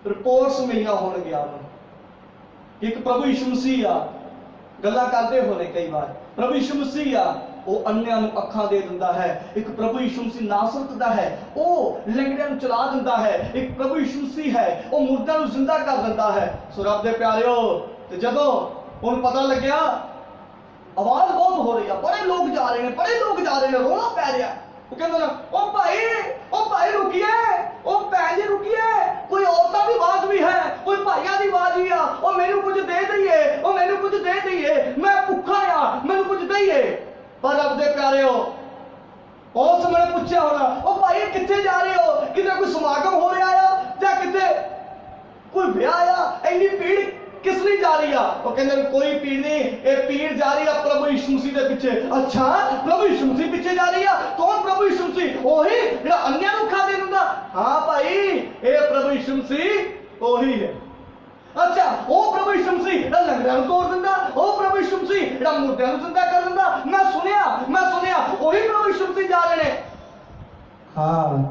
रिपोर्ट्स मिलिया होणगियां कि एक प्रभु यीशु मसीह आ, गल्लां करदे होने कई बार प्रभु यीशु मसीह आ ਉਹ ਅੰਨਿਆਂ ਨੂੰ ਅੱਖਾਂ ਦੇ ਦਿੰਦਾ ਹੈ। ਇੱਕ ਪ੍ਰਭੂ ਯਿਸੂ ਮਸੀਹ ਨਾਸਰਤ ਦਾ ਹੈ, ਉਹ ਲੰਗੜਿਆਂ ਨੂੰ ਚਲਾ ਦਿੰਦਾ ਹੈ। ਇੱਕ ਪ੍ਰਭੂ ਯਿਸੂ ਮਸੀਹ ਹੈ, ਉਹ ਮੁਰਦਿਆਂ ਨੂੰ ਜ਼ਿੰਦਾ ਕਰ ਦਿੰਦਾ ਹੈ। ਸੋ ਰੱਬ ਦੇ ਪਿਆਰਿਓ, ਤੇ ਜਦੋਂ ਉਹਨੂੰ ਪਤਾ ਲੱਗਿਆ ਆਵਾਜ਼ ਬਹੁਤ ਹੋ ਰਹੀ ਆ, ਬੜੇ ਲੋਕ ਜਾ ਰਹੇ ਨੇ, ਰੋਣਾ ਪੈ ਰਿਹਾ। ਉਹ ਕਹਿੰਦਾ ਨਾ, ਉਹ ਭਾਈ ਰੁਕੀਏ, ਉਹ ਭੈਣ ਜੀ ਰੁਕੀਏ, ਕੋਈ ਔਰਤਾਂ ਦੀ ਆਵਾਜ਼ ਵੀ ਹੈ, ਕੋਈ ਭਾਈਆਂ ਦੀ ਆਵਾਜ਼ ਵੀ ਆ, ਉਹ ਮੈਨੂੰ ਕੁਝ ਦੇ ਦਈਏ, ਮੈਂ ਭੁੱਖਾ ਆ, ਮੈਨੂੰ ਕੁਝ ਦਈਏ। ਪਰ ਰੱਬ ਦੇ ਪਿਆਰਿਓ, ਉਸ ਸਮੇਂ ਪੁੱਛਿਆ ਹੋਣਾ, ਉਹ ਭਾਈ ਕਿੱਥੇ ਜਾ ਰਹੇ ਹੋ? ਕਿਤੇ ਕੋਈ ਸਮਾਗਮ ਹੋ ਰਿਹਾ ਆ ਜਾਂ ਕਿਤੇ ਕੋਈ ਵਿਆਹ ਆ? ਇੰਨੀ ਭੀੜ ਕਿਸ ਲਈ ਜਾ ਰਹੀ ਆ? ਉਹ ਕਹਿੰਦੇ ਕੋਈ ਭੀੜ ਨਹੀਂ, ਇਹ ਭੀੜ ਜਾ ਰਹੀ ਆ ਪ੍ਰਭੂ ਯਿਸੂ ਮਸੀਹ ਦੇ ਪਿੱਛੇ। ਅੱਛਾ, ਪ੍ਰਭੂ ਯਿਸੂ ਮਸੀਹ ਪਿੱਛੇ ਜਾ ਰਹੀ ਆ? ਕੌਣ ਪ੍ਰਭੂ ਯਿਸੂ ਮਸੀਹ? ਉਹੀ ਜਿਹੜਾ ਅੰਨਿਆਂ ਨੂੰ ਖਾ ਦੇ ਦਿੰਦਾ? ਹਾਂ ਭਾਈ, ਇਹ ਪ੍ਰਭੂ ਯਿਸੂ ਮਸੀਹ ਉਹੀ ਹੈ। ਅੱਛਾ, ਉਹ ਪ੍ਰਭੂ ਯਿਸੂ ਮਸੀਹ ਜਿਹੜਾ ਲੰਗੜਿਆਂ ਨੂੰ ਤੋੜ ਦਿੰਦਾ, ਉਹ ਪ੍ਰਭੂ ਯਿਸੂ ਮਸੀਹ ਜਿਹੜਾ ਮੁਰਦਿਆਂ ਨੂੰ ਜ਼ਿੰਦਾ ਕਰ ਦਿੰਦਾ? ਮੈਂ ਸੁਣਿਆ ਉਹੀ ਪ੍ਰਭੂ ਯਿਸੂ ਮਸੀਹ ਜਾ ਰਹੇ ਨੇ। ਹਾਂ,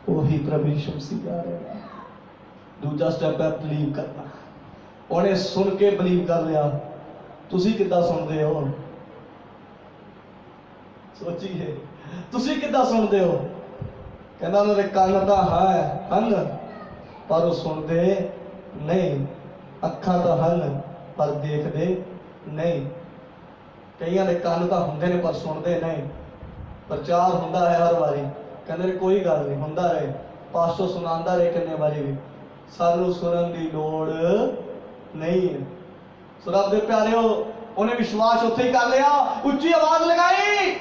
ਉਹੀ ਪ੍ਰਭੂ ਯਿਸੂ ਮਸੀਹ ਜਾ ਰਹੇ ਨੇ। ਦੂਜਾ ਸਟੈਪ ਹੈ ਬਲੀਵ ਕਰਨਾ। ਉਹਨੇ ਸੁਣ ਕੇ ਬਲੀਵ ਕਰ ਲਿਆ। ਤੁਸੀਂ ਕਿੱਦਾਂ ਸੁਣਦੇ ਹੋ? ਸੋਚੀਏ, ਤੁਸੀਂ ਕਿੱਦਾਂ ਸੁਣਦੇ ਹੋ? ਕਹਿੰਦਾ ਉਹਨਾਂ ਦੇ ਕੰਨ ਤਾਂ ਹਨ ਪਰ ਉਹ ਸੁਣਦੇ ਨਹੀਂ, ਅੱਖਾਂ ਤਾਂ ਹਨ ਪਰ ਦੇਖਦੇ ਨਹੀਂ। ਕਈਆਂ ਦੇ ਕੰਨ ਤਾਂ ਹੁੰਦੇ ਨੇ ਪਰ ਸੁਣਦੇ ਨਹੀਂ। ਪ੍ਰਚਾਰ ਹੁੰਦਾ ਹੈ ਹਰ ਵਾਰੀ, ਕਹਿੰਦੇ ਨੇ ਕੋਈ ਗੱਲ ਨਹੀਂ, ਹੁੰਦਾ ਰਹੇ, ਪਾਸਟਰ ਸੁਣਾਉਂਦਾ ਰਹੇ ਕਿੰਨੇ ਵਾਰੀ ਵੀ, ਸਾਨੂੰ ਸੁਣਨ ਦੀ ਲੋੜ ਨਹੀਂ ਹੈ। ਸੋ ਰੱਬ ਦੇ ਪਿਆਰਿਓ, ਉਹਨੇ ਵਿਸ਼ਵਾਸ ਉੱਥੇ ਹੀ ਕਰ ਲਿਆ। ਉੱਚੀ ਆਵਾਜ਼ ਲਗਾਈ,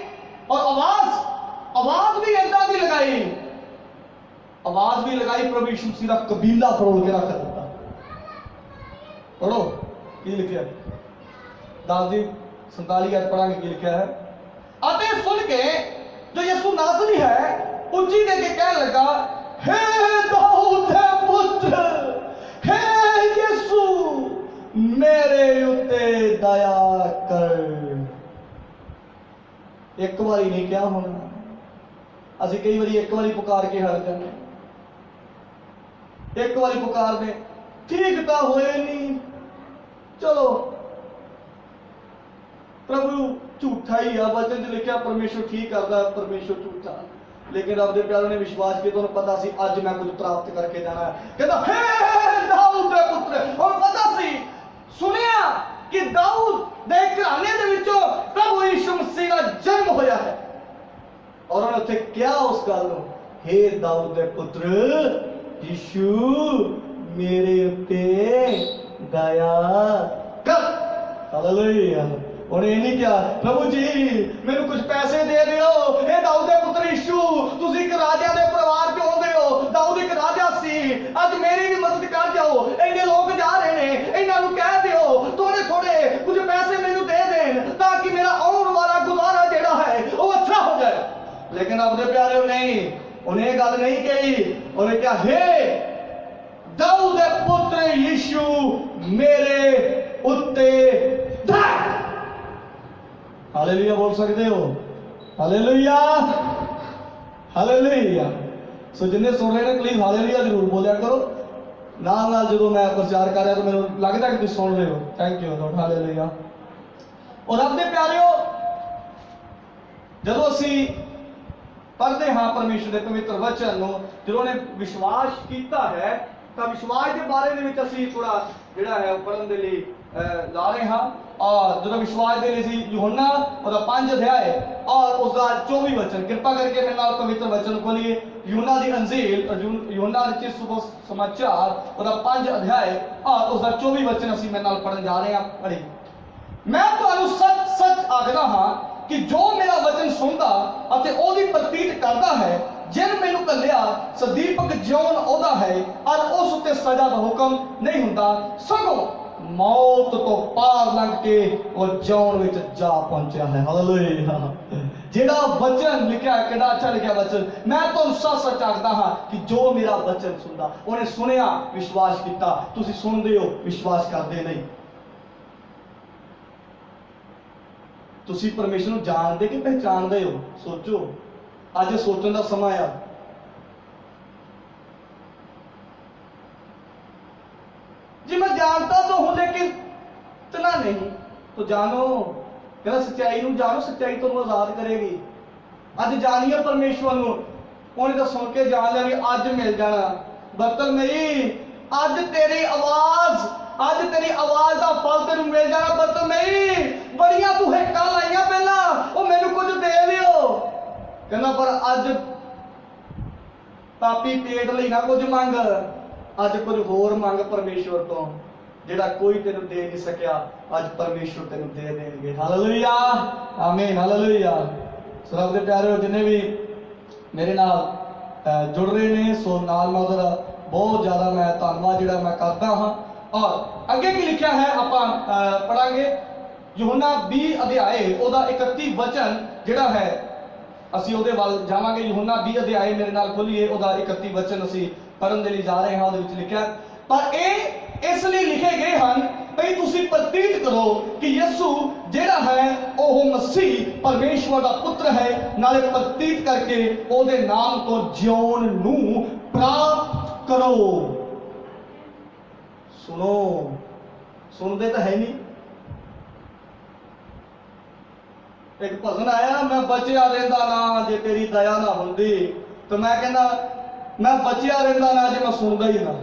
ਔਰ ਆਵਾਜ਼ ਵੀ ਏਦਾਂ ਦੀ ਲਗਾਈ, ਪ੍ਰਭੂ ਯਿਸੂ ਮਸੀਹ ਦਾ ਕਬੀਲਾ ਫਰੋਲ ਕੇ ਰੱਖ ਦਿੱਤਾ। ਪੜੋ ਕੀ ਲਿਖਿਆ, 10 ਦੀ 47 ਐਤ ਪੜਾਂਗੇ ਕੀ ਲਿਖਿਆ ਹੈ। ਅਤੇ ਸੁਣ ਕੇ ਜੋ ਯਿਸੂ ਨਾਸਰੀ ਹੈ ਉੱਚੀ ਦੇ ਕੇ ਕਹਿਣ ਲੱਗਾ, ਹੇ ਦਾਊਦ ਦੇ ਪੁੱਤਰ, ਹੇ ਯਿਸੂ ਮੇਰੇ ਉੱਤੇ ਦਇਆ ਕਰ। ਇੱਕ ਵਾਰੀ ਨਹੀਂ ਕਿਹਾ ਹੋਣਾ, ਅਸੀਂ ਕਈ ਵਾਰੀ ਇੱਕ ਵਾਰੀ ਪੁਕਾਰ ਕੇ ਹਟ ਜਾਂਦੇ। ਇੱਕ ਵਾਰੀ ਪੁਕਾਰਦੇ, ਠੀਕ ਤਾਂ ਹੋਏ ਨਹੀਂ, ਚਲੋ ਪ੍ਰਭੂ ਝੂਠਾ ਹੀ ਆ। ਵਚਨ 'ਚ ਲਿਖਿਆ ਪਰਮੇਸ਼ਰ ਠੀਕ ਕਰਦਾ, ਪਰਮੇਸ਼ਰ ਝੂਠਾ। ਲੇਕਿਨ ਰੱਬ ਦੇ ਪਿਆਰਿਆਂ ਨੇ ਵਿਸ਼ਵਾਸ ਕੀਤਾ, ਉਹਨੂੰ ਪਤਾ ਸੀ ਅੱਜ ਮੈਂ ਕੁਝ ਪ੍ਰਾਪਤ ਕਰਕੇ ਜਾਣਾ ਹੈ। ਕਹਿੰਦਾ, ਹੇ ਦਾਊਦ ਦੇ ਪੁੱਤਰ। ਉਹਨੂੰ ਪਤਾ ਸੀ, ਸੁਣਿਆ ਕਿ ਦਾਊਦ ਦੇ ਘਰਾਣੇ ਦੇ ਵਿੱਚੋਂ ਪ੍ਰਭੂ ਯਿਸੂ ਮਸੀਹ ਦਾ ਜਨਮ ਹੋਇਆ ਹੈ। ਔਰ ਉਹਨੇ ਉੱਥੇ ਕਿਹਾ ਉਸ ਗੱਲ ਨੂੰ, ਹੇ ਦਾਊਦ ਦੇ ਪੁੱਤਰ ਯਿਸੂ ਮੇਰੇ ਉੱਤੇ ਦਇਆ ਕਰ। ਹਾਲੇਲੂਇਆ। ਉਹਨੇ ਇਹ ਨਹੀਂ ਕਿਹਾ, ਪ੍ਰਭੂ ਜੀ ਮੈਨੂੰ ਕੁਝ ਪੈਸੇ ਦੇ ਦਿਓ। ਇਹ ਦਾਊਦ ਦੇ ਪੁੱਤਰ ਯਿਸੂ, ਤੁਸੀਂ ਇੱਕ ਰਾਜਾ ਦੇ ਪਰਿਵਾਰ ਚੋਂ ਆਉਂਦੇ ਹੋ, ਦਾਊਦ ਇੱਕ ਰਾਜਾ ਸੀ, ਅੱਜ ਮੇਰੀ ਵੀ ਮਦਦ ਕਰ ਜਾਓ। ਇੰਨੇ ਲੋਕ ਜਾ ਰਹੇ ਨੇ, ਇਹਨਾਂ ਨੂੰ ਕਹਿ ਦਿਓ ਥੋੜੇ ਕੁਝ ਪੈਸੇ ਮੈਨੂੰ ਦੇ ਦੇਣ ਤਾਂ ਕਿ ਮੇਰਾ ਆਉਣ ਵਾਲਾ ਗੁਜ਼ਾਰਾ ਜਿਹੜਾ ਹੈ ਉਹ ਅੱਛਾ ਹੋ ਜਾਏ। ਲੇਕਿਨ ਆਪਦੇ ਪਿਆਰਿਓ ਨਹੀਂ, ਉਹਨੇ ਇਹ ਗੱਲ ਨਹੀਂ ਕਹੀ। ਉਹਨੇ ਕਿਹਾ, ਹੇ ਦਾਊਦ ਦੇ ਪੁੱਤਰ ਯਿਸੂ ਮੇਰੇ ਉੱਤੇ ਦਇਆ। ਹਾਲੇਲੂਇਆ ਬੋਲ ਸਕਦੇ ਹੋ? Hallelujah, hallelujah. ਸੋ ਜਿੰਨੇ ਸੁਣ ਰਹੇ ਨੇ ਪਲੀਜ਼ ਹਾਲੇਲੂਇਆ ਜ਼ਰੂਰ ਬੋਲਿਆ ਕਰੋ। नाल जो मैं प्रचार कर रहा तो मैंने लगता कि तुम सुन रहे हो। Thank you Lord, hallelujah. और रब दे प्यारिओ, ਜਦੋਂ ਅਸੀਂ ਪੜ੍ਹਦੇ ਹਾਂ ਪਰਮੇਸ਼ਰ ਦੇ ਪਵਿੱਤਰ ਵਚਨ ਨੂੰ, ਜਦੋਂ ਨੇ ਵਿਸ਼ਵਾਸ ਕੀਤਾ ਹੈ ਤਾਂ ਵਿਸ਼ਵਾਸ ਦੇ ਬਾਰੇ ਦੇ ਵਿੱਚ ਅਸੀਂ ਥੋੜਾ ਜਿਹੜਾ ਹੈ ਉਹ ਪੜ੍ਹਨ ਦੇ ਲਈ ਲਾ ਰਹੇ ਹਾਂ। ਔਰ ਜਦੋਂ ਵਿਸ਼ਵਾਸ ਦੇ ਲਈ ਅਸੀਂ ਯੂਹੰਨਾ ਉਹਦਾ 5 ਅਧਿਆਏ ਔਰ ਉਸਦਾ 24 ਵਚਨ, ਕਿਰਪਾ ਕਰਕੇ ਮੇਰੇ ਨਾਲ ਪਵਿੱਤਰ ਵਚਨ ਖੋਲੀਏ। ਯੂਹੰਨਾ ਦੀ ਅੰਜੀਲ, ਯੂਹੰਨਾ ਰਚਿਤ ਸੁਭ ਸਮਾਚਾਰ ਉਹਦਾ 5 ਅਧਿਆਏ ਔਰ ਉਸਦਾ 24 ਵਚਨ ਅਸੀਂ ਮੇਰੇ ਨਾਲ ਪੜ੍ਹਨ ਜਾ ਰਹੇ ਹਾਂ। ਪੜ੍ਹੀ। ਮੈਂ ਤੁਹਾਨੂੰ ਸੱਚ ਸੱਚ ਆਖਦਾ ਹਾਂ ਕਿ ਜੋ ਮੇਰਾ ਵਚਨ ਸੁਣਦਾ ਅਤੇ ਉਹਦੀ ਪ੍ਰਤੀਤ ਕਰਦਾ ਹੈ, ਜਿਨ ਮੈਨੂੰ ਘੱਲਿਆ ਸਦੀਪਕ ਜਿਉਣ ਉਹਦਾ ਹੈ ਔਰ ਉਸ ਉੱਤੇ ਸਜ਼ਾ ਦਾ ਹੁਕਮ ਨਹੀਂ ਹੁੰਦਾ, ਸਗੋਂ ਮੌਤ ਤੋਂ ਪਾਰ ਲੰਘ ਕੇ ਉਹ ਜਿਉਣ ਵਿੱਚ ਜਾ ਪਹੁੰਚਿਆ ਹੈ। ਹਾਲੇਲੂਇਆ। ਜਿਹੜਾ ਵਚਨ ਲਿਖਿਆ, ਕਿਹੜਾ ਅੱਛਾ ਲਿਖਿਆ ਵਚਨ। ਮੈਂ ਤੁਹਾਨੂੰ ਸੱਚ ਸੱਚ ਆਖਦਾ ਹਾਂ ਕਿ ਜੋ ਮੇਰਾ ਵਚਨ ਸੁਣਦਾ, ਉਹਨੇ ਸੁਣਿਆ, ਵਿਸ਼ਵਾਸ ਕੀਤਾ। ਤੁਸੀਂ ਸੁਣਦੇ ਹੋ, ਵਿਸ਼ਵਾਸ ਕਰਦੇ ਨਹੀਂ। ਤੁਸੀਂ ਪਰਮੇਸ਼ਰ ਨੂੰ ਜਾਣਦੇ ਕਿ ਪਹਿਚਾਣਦੇ ਹੋ? ਸੋਚੋ, ਅੱਜ ਸੋਚਣ ਦਾ ਸਮਾਂ ਆ। जी मैं जानता तो हूं लेकिन इतना नहीं, तो जानो, कहना सच्चाई ਨੂੰ ਜਾਣੋ, ਸੱਚਾਈ ਤੁਹਾਨੂੰ ਆਜ਼ਾਦ ਕਰੇਗੀ। ਅੱਜ ਜਾਣੀਏ ਪਰਮੇਸ਼ਵਰ ਨੂੰ। ਉਹਨੇ ਤਾਂ ਸੁਣ ਕੇ ਜਾਣ ਲਿਆ ਵੀ ਅੱਜ ਮਿਲ ਜਾਣਾ। ਬਰਤਲਮਈ, ਅੱਜ ਤੇਰੀ ਆਵਾਜ਼, ਅੱਜ ਤੇਰੀ ਆਵਾਜ਼ ਦਾ ਫਲ ਤੈਨੂੰ ਮਿਲ ਜਾਣਾ। ਬਰਤਲਮਈ, ਬੜੀਆਂ ਤੂੰ ਹੇਕਾਂ ਲਾਈਆਂ ਪਹਿਲਾਂ, ਉਹ ਮੈਨੂੰ ਕੁਝ ਦੇ ਦਿਓ। ਕਹਿੰਦਾ ਪਰ ਅੱਜ ਪਾਪੀ ਪੇਟ ਲਈ ਨਾ ਕੁਝ ਮੰਗ, ਅੱਜ ਕੁਝ ਹੋਰ ਮੰਗ ਪਰਮੇਸ਼ਵਰ ਤੋਂ, ਜਿਹੜਾ ਕੋਈ ਤੈਨੂੰ ਦੇ ਨਹੀਂ ਸਕਿਆ, ਅੱਜ ਪਰਮੇਸ਼ਵਰ ਤੈਨੂੰ ਦੇ ਦੇਣਗੇ। ਹਾਲੇਲੂਇਆ, ਆਮੀਨ, ਹਾਲੇਲੂਇਆ। ਰੱਬ ਦੇ ਪਿਆਰਿਓ, ਜਿੰਨੇ ਵੀ ਮੇਰੇ ਨਾਲ ਜੁੜ ਰਹੇ ਨੇ, ਸੋ ਨਾਲ ਮੈਂ ਉਹਦਾ ਬਹੁਤ ਜ਼ਿਆਦਾ ਮੈਂ ਧੰਨਵਾਦ ਜਿਹੜਾ ਮੈਂ ਕਰਦਾ ਹਾਂ। ਔਰ ਅੱਗੇ ਕੀ ਲਿਖਿਆ ਹੈ ਆਪਾਂ ਪੜਾਂਗੇ। ਯੂਹੰਨਾ 20 ਅਧਿਆਏ ਉਹਦਾ 31 ਵਚਨ ਜਿਹੜਾ ਹੈ, ਅਸੀਂ ਉਹਦੇ ਵੱਲ ਜਾਵਾਂਗੇ। ਯੂਹੰਨਾ 20 ਅਧਿਆਏ ਮੇਰੇ ਨਾਲ ਖੋਲੀਏ, ਉਹਦਾ 31 ਵਚਨ ਅਸੀਂ ਪੜਨ ਦੇ ਲਈ ਜਾ ਰਹੇ ਹਾਂ। ਉਹਦੇ ਵਿੱਚ ਲਿਖਿਆ, ਪਰ ਇਹ ਇਸ ਲਈ ਲਿਖੇ ਗਏ ਹਨ ਭਈ ਤੁਸੀਂ ਪ੍ਰਤੀਤ ਕਰੋ ਕਿ ਯਿਸੂ ਜਿਹੜਾ ਹੈ ਉਹ ਮਸੀਹ ਪਰਮੇਸ਼ਵਰ ਦਾ ਪੁੱਤਰ ਹੈ, ਨਾਲੇ ਪ੍ਰਤੀਤ ਕਰਕੇ ਉਹਦੇ ਨਾਮ ਤੋਂ ਜਿਉਣ ਨੂੰ ਪ੍ਰਾਪਤ ਕਰੋ। ਸੁਣੋ, ਸੁਣਦੇ ਤਾਂ ਹੈ ਨਹੀਂ। ਇੱਕ ਭਜਨ ਆਇਆ, ਮੈਂ ਬਚਿਆ ਰਹਿੰਦਾ ਨਾ ਜੇ ਤੇਰੀ ਦਇਆ ਨਾ ਹੁੰਦੀ। ਤੇ ਮੈਂ ਕਹਿੰਦਾ ਮੈਂ ਬਚਿਆ ਰਹਿੰਦਾ ਨਾ ਜੇ ਮੈਂ ਸੁਣਦਾ ਹੀ ਨਾ।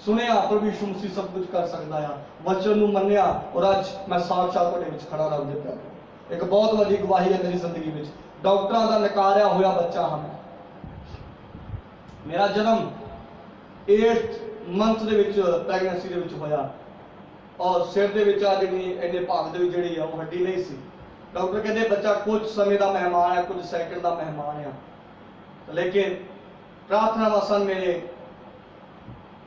ਸੁਣਿਆ ਪ੍ਰਭੂ ਯਿਸੂ ਮਸੀਹ ਸਭ ਕੁਝ ਕਰ ਸਕਦਾ ਆ, ਵਚਨ ਨੂੰ ਮੰਨਿਆ, ਔਰ ਅੱਜ ਮੈਂ ਸਾਖਸ਼ਾਤ ਤੁਹਾਡੇ ਵਿੱਚ ਖੜਾ ਰੱਬ ਦੇ ਪਿਆਰੇ। ਇੱਕ ਬਹੁਤ ਵੱਡੀ ਗਵਾਹੀ ਹੈ ਮੇਰੀ ਜ਼ਿੰਦਗੀ ਵਿੱਚ। ਡਾਕਟਰਾਂ ਦਾ ਨਕਾਰਿਆ ਹੋਇਆ ਬੱਚਾ ਹਾਂ ਮੈਂ। ਮੇਰਾ ਜਨਮ 8th ਮੰਥ ਦੇ ਵਿੱਚ ਪ੍ਰੈਗਨੈਂਸੀ ਦੇ ਵਿੱਚ ਹੋਇਆ, ਔਰ ਸਿਰ ਦੇ ਵਿੱਚ ਆ ਜਿਹੜੀ ਇੰਨੇ ਭਾਗ ਦੇ ਵਿੱਚ ਜਿਹੜੀ ਆ ਉਹ ਹੱਡੀ ਨਹੀਂ ਸੀ। ਡਾਕਟਰ ਕਹਿੰਦੇ ਬੱਚਾ ਕੁਝ ਸਮੇਂ ਦਾ ਮਹਿਮਾਨ ਹੈ, ਕੁਝ ਸੈਕਿੰਡ ਦਾ ਮਹਿਮਾਨ ਹੈ। लेकिन प्रार्थनावां सन, मेरे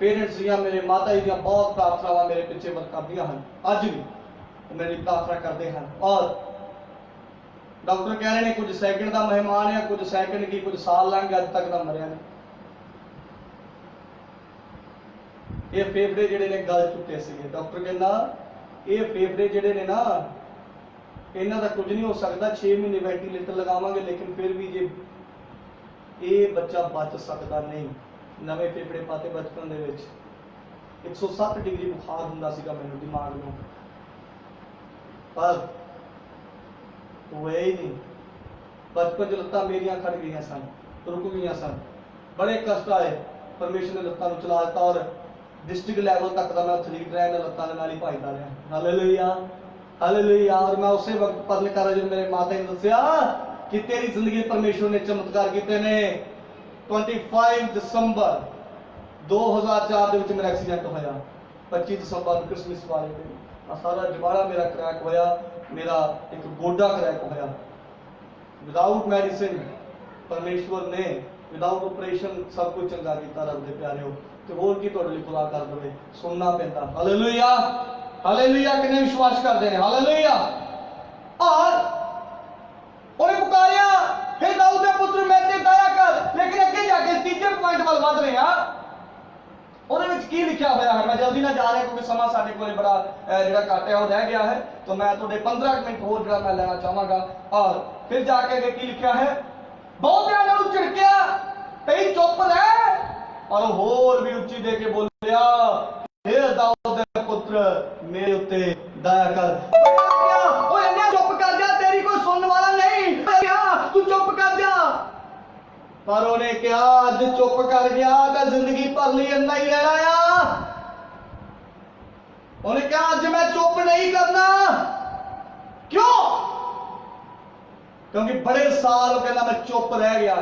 पेरेंट्स दियां, मेरे माता जी दियां बहुत प्रार्थनावां मेरे पिछे करदियां हन। अज भी मेरी प्रार्थना करते हैं। और डॉक्टर कह रहे हैं कुछ सैकंड का मेहमान है, कुछ सैकंड की, कुछ साल लंघ गए, अज तक का मरिया नहीं। ये फेफड़े जिहड़े ने गल चुके सीगे। डॉक्टर कहना ये फेफड़े जिहड़े ने ना, इन्हां दा कुछ नहीं हो सकता, 6 महीने वेंटीलेटर लगावांगे, लेकिन फिर भी जे ये बच्चा बच सकता नहीं। नवे फेफड़े पाते बचपन दे विच 107 डिग्री बुखार हुंदा सीगा मैनूं दिमाग नूं, पर होया ही नहीं। बचपन च लत्तां मेरियां खड़ गईयां सन, रुक गईयां सन, बड़े कष्ट आए। परमेश्वर ने लत्तां नूं चला दित्ता और डिस्ट्रिक्ट लैवल तक का मैं एथलीट रहा, मैं लत्तां दे नाल ही भजदा रहा। Hallelujah, hallelujah. और मैं उसे वक्त पता कर जो मेरे माता ने दस्सिया कि तेरी जिंदगी परमेश्वर ने चमत्कार किए ने। 25 दिसंबर 2004 ਦੇ ਵਿੱਚ ਮੇਰਾ ਐਕਸੀਡੈਂਟ ਹੋਇਆ। 25 ਦਸੰਬਰ ਕ੍ਰਿਸਮਸ ਵਾਲੇ ਦਿਨ ਸਾਰਾ ਜਵਾੜਾ ਮੇਰਾ ਕਰੈਕ ਹੋਇਆ, ਮੇਰਾ ਇੱਕ ਗੋਡਾ ਕਰੈਕ ਹੋਇਆ। ਵਿਦਆਊਟ ਮੈਡੀਸਿਨ ਪਰਮੇਸ਼ਵਰ ਨੇ, ਵਿਦਆਊਟ ਆਪਰੇਸ਼ਨ ਸਭ ਕੁਝ ਚੰਗਾ ਕੀਤਾ ਰੱਬ ਦੇ ਪਿਆਰਿਓ। ਤੇ ਹੋਰ ਕੀ ਤੁਹਾਡੇ ਲਈ ਖੁਦਾ ਕਰ ਦੇਵੇ, ਸੁਣਨਾ ਪੈਂਦਾ। Hallelujah, hallelujah. ਕਿੰਨੇ ਵਿਸ਼ਵਾਸ ਕਰਦੇ ਨੇ? ਹਾਲੇਲੂਇਆ। ਔਰ ਉਹਨੇ ਪੁਕਾਰਿਆ, हे दाऊद दे पुत्र मैं ते दया कर। लेकिन अगे जाके तीजे पॉइंट वाल वध रहे हैं। ਉਹਦੇ ਵਿੱਚ ਕੀ ਲਿਖਿਆ ਹੋਇਆ ਹੈ? ਮੈਂ ਜਲਦੀ ਨਾਲ ਜਾ ਰਿਹਾ ਕਿਉਂਕਿ ਸਮਾਂ ਸਾਡੇ ਕੋਲੇ ਬੜਾ ਜਿਹੜਾ ਘੱਟ ਹੈ ਉਹ ਰਹਿ ਗਿਆ ਹੈ, ਤਾਂ ਮੈਂ ਤੁਹਾਡੇ 15 ਮਿੰਟ ਹੋਰ ਜਿਹੜਾ ਮੈਂ ਲੈਣਾ ਚਾਹਾਂਗਾ। ਔਰ ਫਿਰ ਜਾ ਕੇ ਅੱਗੇ ਕੀ ਲਿਖਿਆ ਹੈ? ਬਹੁਤਿਆਂ ਨੂੰ ਝਿੜਕਿਆ, ਤਈ ਚੁੱਪ ਰਹਿ, और होर भी उच्ची दे के बोलिया, हे दाऊद दे पुत्र मेरे उत्ते दया कर। चुप कर जा, तेरी कोई सुनने वाला नहीं, तू चुप कर जा। पर उन्हें क्या अज चुप कर गया तो जिंदगी भर लिए इन्ना ही रहना आ। उन्हें क्या अज मैं चुप नहीं करना। क्यों? क्योंकि बड़े साल कहना मैं चुप रह गया।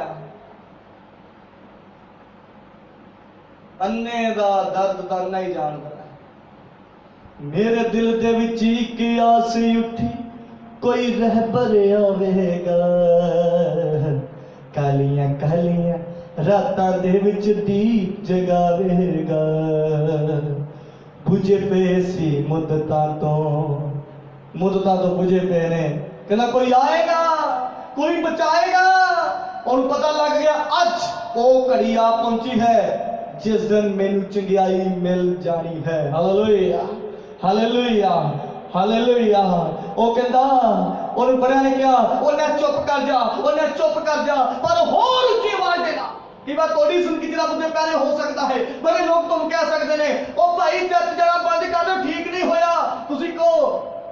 अन्ने दा दर्द दा नहीं जानदा। मेरे दिल दे विच इक आस उठी, कोई रहबर आवेगा। कालियां कालियां रातां दे विच दीप जगावेगा। बुझे पे सी मुद्दतां तो बुझे पे ने, कहना कोई आएगा, कोई बचाएगा। और पता लग गया अज वो घड़ी आ पहुंची है जिस दिन मैनू चंगियाई मिल जानी है। Hallelujah hallelujah hallelujah. वो कहता और बड़े ने कहा उन्हें चुप कर जा, उन्हें चुप कर जा, पर होर उच्ची आवाज देना। कि बात थोड़ी सुन के जरा मुझे पहले हो सकता है बड़े लोग तुम कह सकते ने ओ भाई चर्च जरा बंद कर दो, ठीक नहीं होया। तुसी को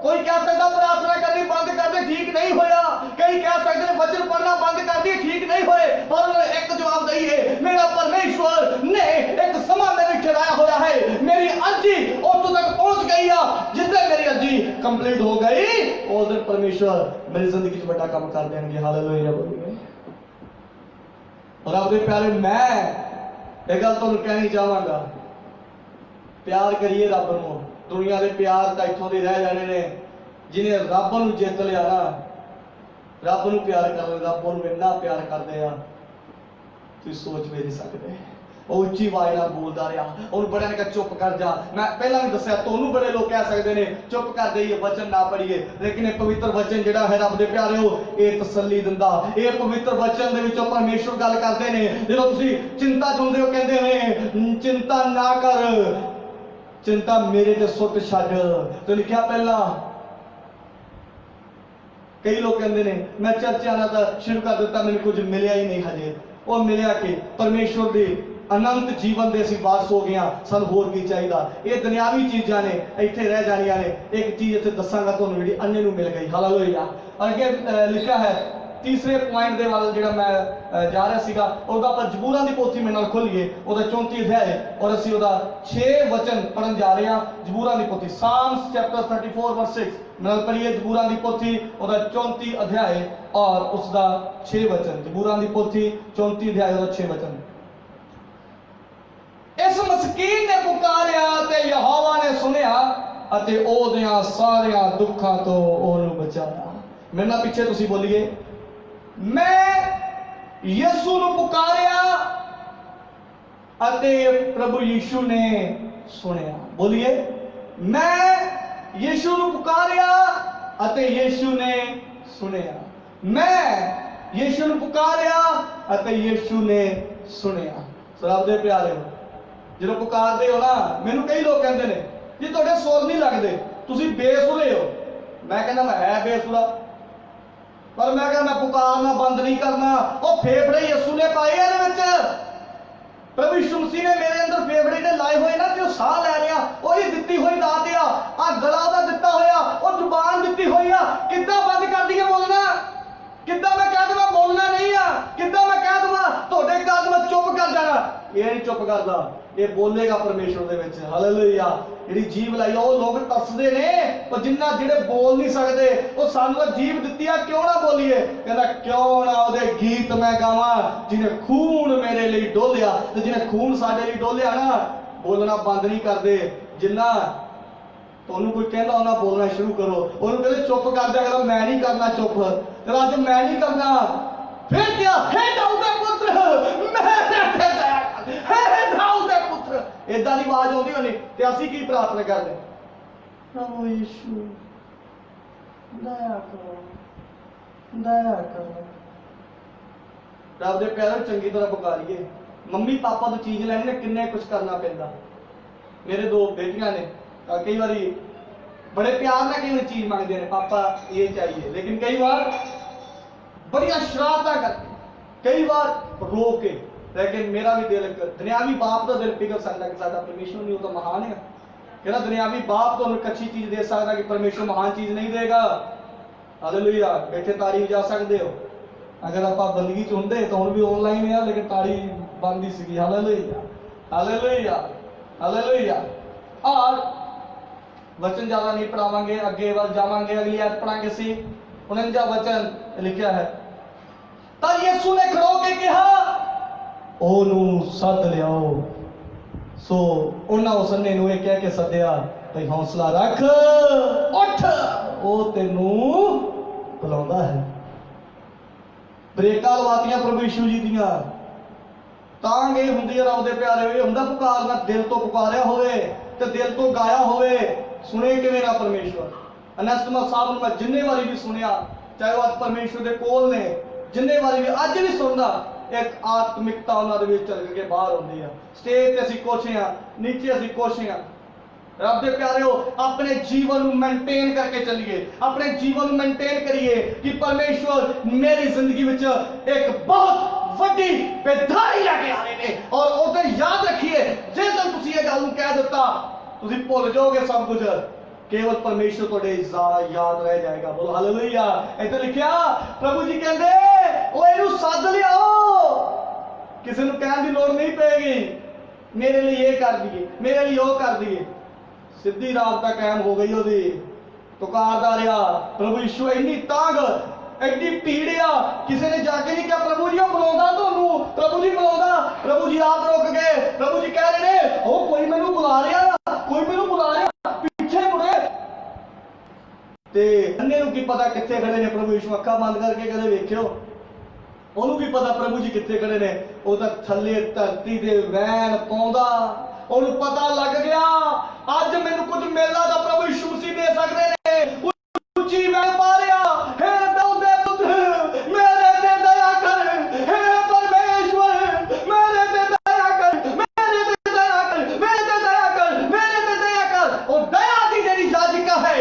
कोई कह सकता प्रार्थना करनी बंद कर दे, ठीक नहीं होया। कई कह सकते हैं वचन पढ़ना बंद कर दिए, ठीक नहीं होए। पर एक जवाब दई है, मेरा परमेश्वर ने एक समा मेरे ठहराया होया है। मेरी अर्जी उस तक पहुंच गई है। जितने मेरी अर्जी कंप्लीट हो गई उस दिन परमेश्वर मेरी जिंदगी में बड़ा काम कर देंगे। हालेलुया बोलिए। और आपके प्यारे मैं एक गल तुहानू कहनी चाहांगा, प्यार करिए रब नूं। दुनिया के प्यार तो इत्थों दे रह जाने ने। जिन्हें रब नूं जित लिया ना, रब नूं प्यार कर ले, रब नूं इन्ना प्यार करदे आ तुसीं सोच भी नहीं सकते। वो उच्ची आवाज नाल बोलदा रहा और बड़े ने कहा चुप कर जा। मैं पहला भी दस्सिया तुहानू बड़े लोग कह सकते हैं चुप कर जाइए, वचन ना पढ़िए, लेकिन ये पवित्र वचन जिहड़ा है रब दे प्यारेओ ये तसल्ली दिंदा। ये पवित्र वचन दे विचों परमेश्वर गल करदे ने। जदों तुसीं चिंता चुंदे हो कहंदे ने चिंता ना कर, चिंता मेरे ते सुट छड्ड। तो लिखिया पहला कई लोग कहते हैं मैं चर्च आना तो शुरू कर दिता, मैंने कुछ मिलया ही नहीं हजे। वो मिलया कि परमेश्वर की अनंत जीवन के असीं वारस हो गए। सानूं होर की चाहिदा। ये दुनियावी चीज़ां ने इत्थे रह जानियां ने। एक चीज़ इत्थे दस्सांगा तुहानूं जिहड़ी अन्ने नूं मिल गई। हालेलुया। अगे लिखा है तीसरे पॉइंट के वाल जो मैं जा रहा सीगा उसका आप जबूरां की पोथी मेरे नाल खोलीए, उसका 34 अध्याय और असीं उसका 6 वचन पढ़न जा रहे हैं। जबूरां की पोथी साम्स चैप्टर 34 वर्स 6 मेरे नाल पढ़िए। जबूरां की पोथी उसका 34 अध्याय और उसका 6 वचन। जबूरां की पोथी 34 अध्याय और 6 वचन। इस मस्कीन ने पुकारिया ते यहोवा ने सुनिया अते ओदियां सारियां दुखां तो ओनू बचाया। मेरे नाल पीछे तुसीं बोलिए, मैं यीशु नूं पुकारिया अते प्रभु यीशु ने सुनिया। बोलिए, मैं यीशु नूं पुकारिया अते यीशु ने सुनिया। मैं यीशु नूं पुकारिया अते यीशु ने सुनिया। रब दे प्यारे जो पुकारते हो ना, मैनू कई लोग कहते हैं जी तुहाडे सुर नहीं लगते, तुसीं बेसुरे हो। मैं कहना मैं है बेसुरा, पर मैं कहना मैं पुकारना बंद नहीं करना। वो फेफड़े यीशु ने पाए हैं। प्रभु यीशु मसीह ने मेरे अंदर फेफड़े ने लाए हुए ना, जो साह लै रहे हैं वही दित्ती हुई दात आ गला दा दिता होया, और जुबान दित्ती हुई आ। किद्दां बंद कर दिए बोलना? किद्दां मैं कह दूंगा बोलना नहीं आ? किद्दां मैं कह दूंगा तुहाडे कद मैं चुप कर जाना? ये नहीं चुप करदा, ये बोलेगा परमेश्वर दे विच। हालेलुया। जिहड़ी जीव लाई वो लोग तरसदे ने, पर जिन्ना जिहड़े बोल नहीं सकते वो सानू जीव दित्ती आ, क्यों ना बोलीए? कहंदा क्यों ना ओदे गीत मैं गावां जिन्हें खून मेरे लिए डोलिया। ते जिन्हें खून साडे लिए डोलिया ना, बोलना बंद नहीं करदे। जिन्ना तुहानू कोई कहंदा होना बोलना शुरू करो, उन्होंने कहते चुप कर जा, कहता मैं नहीं करना चुप। तेरा अज मैं नहीं करना, फिर क्या? हे दाऊद दे पुत्र मेरे दया कर, हे दाऊद दे पुत्र। इदां दी आवाज आउंदी होनी ते असीं की प्रार्थना करदे? प्रभु यीशु दया करो, दया करो। रब दे प्यारे चंगी तरह पुकारिए। मम्मी पापा तो चीज लैनी ने किन्ने कुछ करना पैंदा। मेरे 2 बेटियां ने, कई बार बड़े प्यार ना कई चीज मांगते हैं, पापा ये चाहिए, लेकिन कई बार बड़िया शरारत करते, कई बार रो के लेकिन मेरा भी दिल, दुनियावी बाप का दिल पिघल सकता कि साਡਾ परमेश्वर नहीं, वो तो महान है। कहना दुनियावी बाप तो एक अच्छी चीज दे सकता कि परमेश्वर महान चीज नहीं देगा। हालेलुया। बैठे ताड़ी बजा सकते हो। अगर आप बंदगी च होंगे तो हम भी ऑनलाइन है, लेकिन ताड़ी बंद ही सी। Hallelujah hallelujah hallelujah. और वचन ज्यादा नहीं पढ़ावांगे, अगे वल जावांगे, अगली आयत पढ़ांगे सी। 49 वचन लिखा है, तब यीशु ने खड़ो के कहा ओनू सद लियाओ। सो उन्हें उस अन्ने नूं कह के सद्या, भाई हौसला रख, उठ, वो तेनू बुलाउंदा है। ब्रेकां लवातियां प्रभु यीशु जी दियां, तां गई हुंदी है। रब दे प्यारे, ये हुंदा पुकारना, दिल तो पुकारिया होवे ते दिल तो गाया होवे। सुने किवें ना परमेश्वर। अनस्तमा साहब नूं मैं जिन्ने वारी भी सुनिया, चाहे वह परमेश्वर दे कोल ने, जिन्ने वारी भी अज भी सुनदा, एक आत्मिकता उन्हां दे विच चल के बाहर आउंदी है। स्टेज ते असीं कुछ हां, नीचे असीं कुछ हां। रब दे प्यारेओ, अपने जीवन को मेंटेन करके चलिए, अपने जीवन को मेंटेन करिए कि परमेश्वर मेरी जिंदगी में एक बहुत वड्डी बेदारी लेके आ रहे हैं। और उसे याद रखिए, जे तक तुसी ये गल कह दिता, तुसी भुल जाओगे सब कुछ, केवल परमेश्वर तुहाडे याद रह जाएगा। बोलो हालेलुया। इत्थे लिखिया प्रभु जी कहंदे ओ इहनू सद लियाओ, किसी नूं कहण दी लोड़ नहीं पेगी मेरे लिए ये कर दिए, मेरे लिए वो कर दिए। सीधी राबता कायम हो गई ओदी। पुकारदा रहा प्रभु यीशु, इन्नी तांग, एडी पीड़िया, किसी ने जाके नहीं कहा प्रभु जी बुलाउंदा तुहानू, प्रभु जी बुलाउंदा। प्रभु जी आप रुक गए। प्रभु जी कह रहे ने ओ कोई मैनू बुला रहा, कोई मैनू बुला रहा, पीछे मुड़े। ते अन्ने नूं की पता कित्थे खड़े ने प्रभु यीशु, अखां बंद करके कदे वेखियो, ओनू भी पता प्रभु जी कित्थे खड़े ने। वो तां थल्ले धरती दे वैन पाउंदा, ओनू पता लग गया अज मैनू कुछ मेला दा प्रभु यीशु मसीह दे सकदे ने। उच्ची वैन पा रिया, हे दाऊद दे पुत्र मेरे ते दया कर, हे परमेश्वर मेरे ते दया कर, मेरे ते दया कर, मेरे ते दया कर, मेरे ते दया कर। और दया दी जेड़ी याचिका है,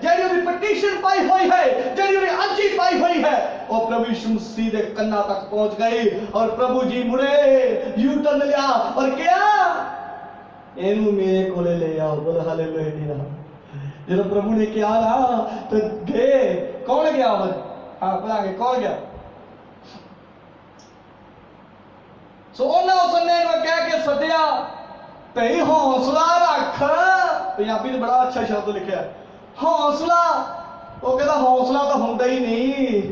जेड़ी उहदी पिटीशन पाई हुई है, जेड़ी उहदी अर्जी पाई हुई है, और प्रभु यीशु मसीह दे कन्ना तक पहुंच गई। और प्रभु जी मुड़े, यू टर्न लिया और क्या एनू मेरे कोले ले आओ। बोल हालेलुया। जब प्रभु ने कहा ना तो गए। कौन गया? हाँ पढ़ांगे, कौन गया? सो उन्हें उसने कह के सद्या, भई हौसला रख। पंजाबी में बड़ा अच्छा शब्द लिखा है, हौसला। वो कहता हौसला तो होंदा ही नहीं।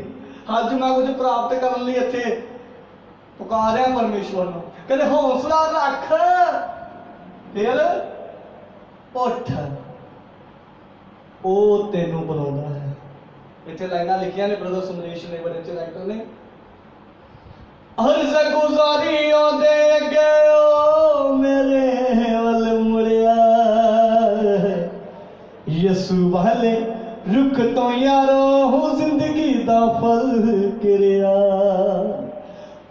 अज मैं कुछ प्राप्त करने लिए इत्थे पुकारिया परमेश्वर नूं, कहते हौसला रख, फिर उठ, ओ तेनू बुलाउंदा है। इत्थे लाइनां लिखियां ने ब्रदर सुमरेश ने, बड़े अच्छे राइटर ने। अर्ज गुजारी आंदे अगे ओ मेरे वल मुड़िया, यसू वाले रुख तो यारो हो जिंदगी दा फल किरिया।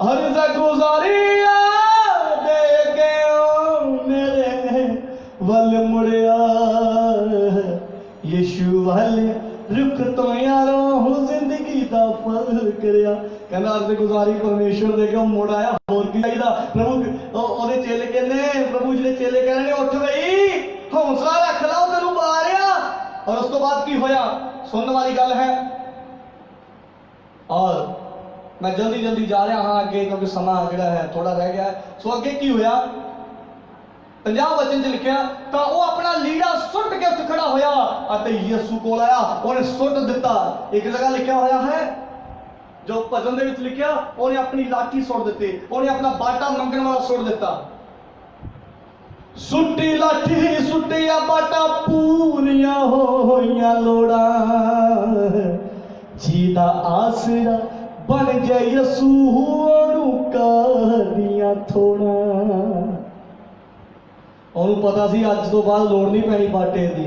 अर्ज गुजारी आंदे अगे ओ मेरे वल मुड़िया, यीशु वाले रुख तो यारो हो जिंदगी दा फल करिया। कहना अर्ज गुजारी परमेश्वर दे के मुड़ आया, होर की चाहिदा। प्रभु ओदे चेले कहने, प्रभु जी दे चेले कह रहे ने उठ बई, हौसला रख ला, तेनू बुला रहा। और उस तो बाद की होया सुनने वाली गल है। और मैं जल्दी जल्दी जा रहा हाँ अगे, क्योंकि समा जिहड़ा है थोड़ा रह गया है। सो अगे की होया, 50 वचन च लिखिया, तो वो अपना लीड़ा सुट के उठ खड़ा होया अते यीशु कोल आया, उन्हें सुट दिता। एक जगह लिखा होया है जो भजन दे विच लिखिया, उन्हें अपनी लाठी सुट दी, उन्हें अपना बाटा मंगण वाला सुट दिता। सुट्टी लाठी सुटिया बाटा, पूरिया होइया लोड़ा, जीदा आसरा बन जाए यीशु ओनू कदियां थोड़ा। ਉਹਨੂੰ पता सी अज तो बाद लोड़ नहीं पैनी बाटे दी,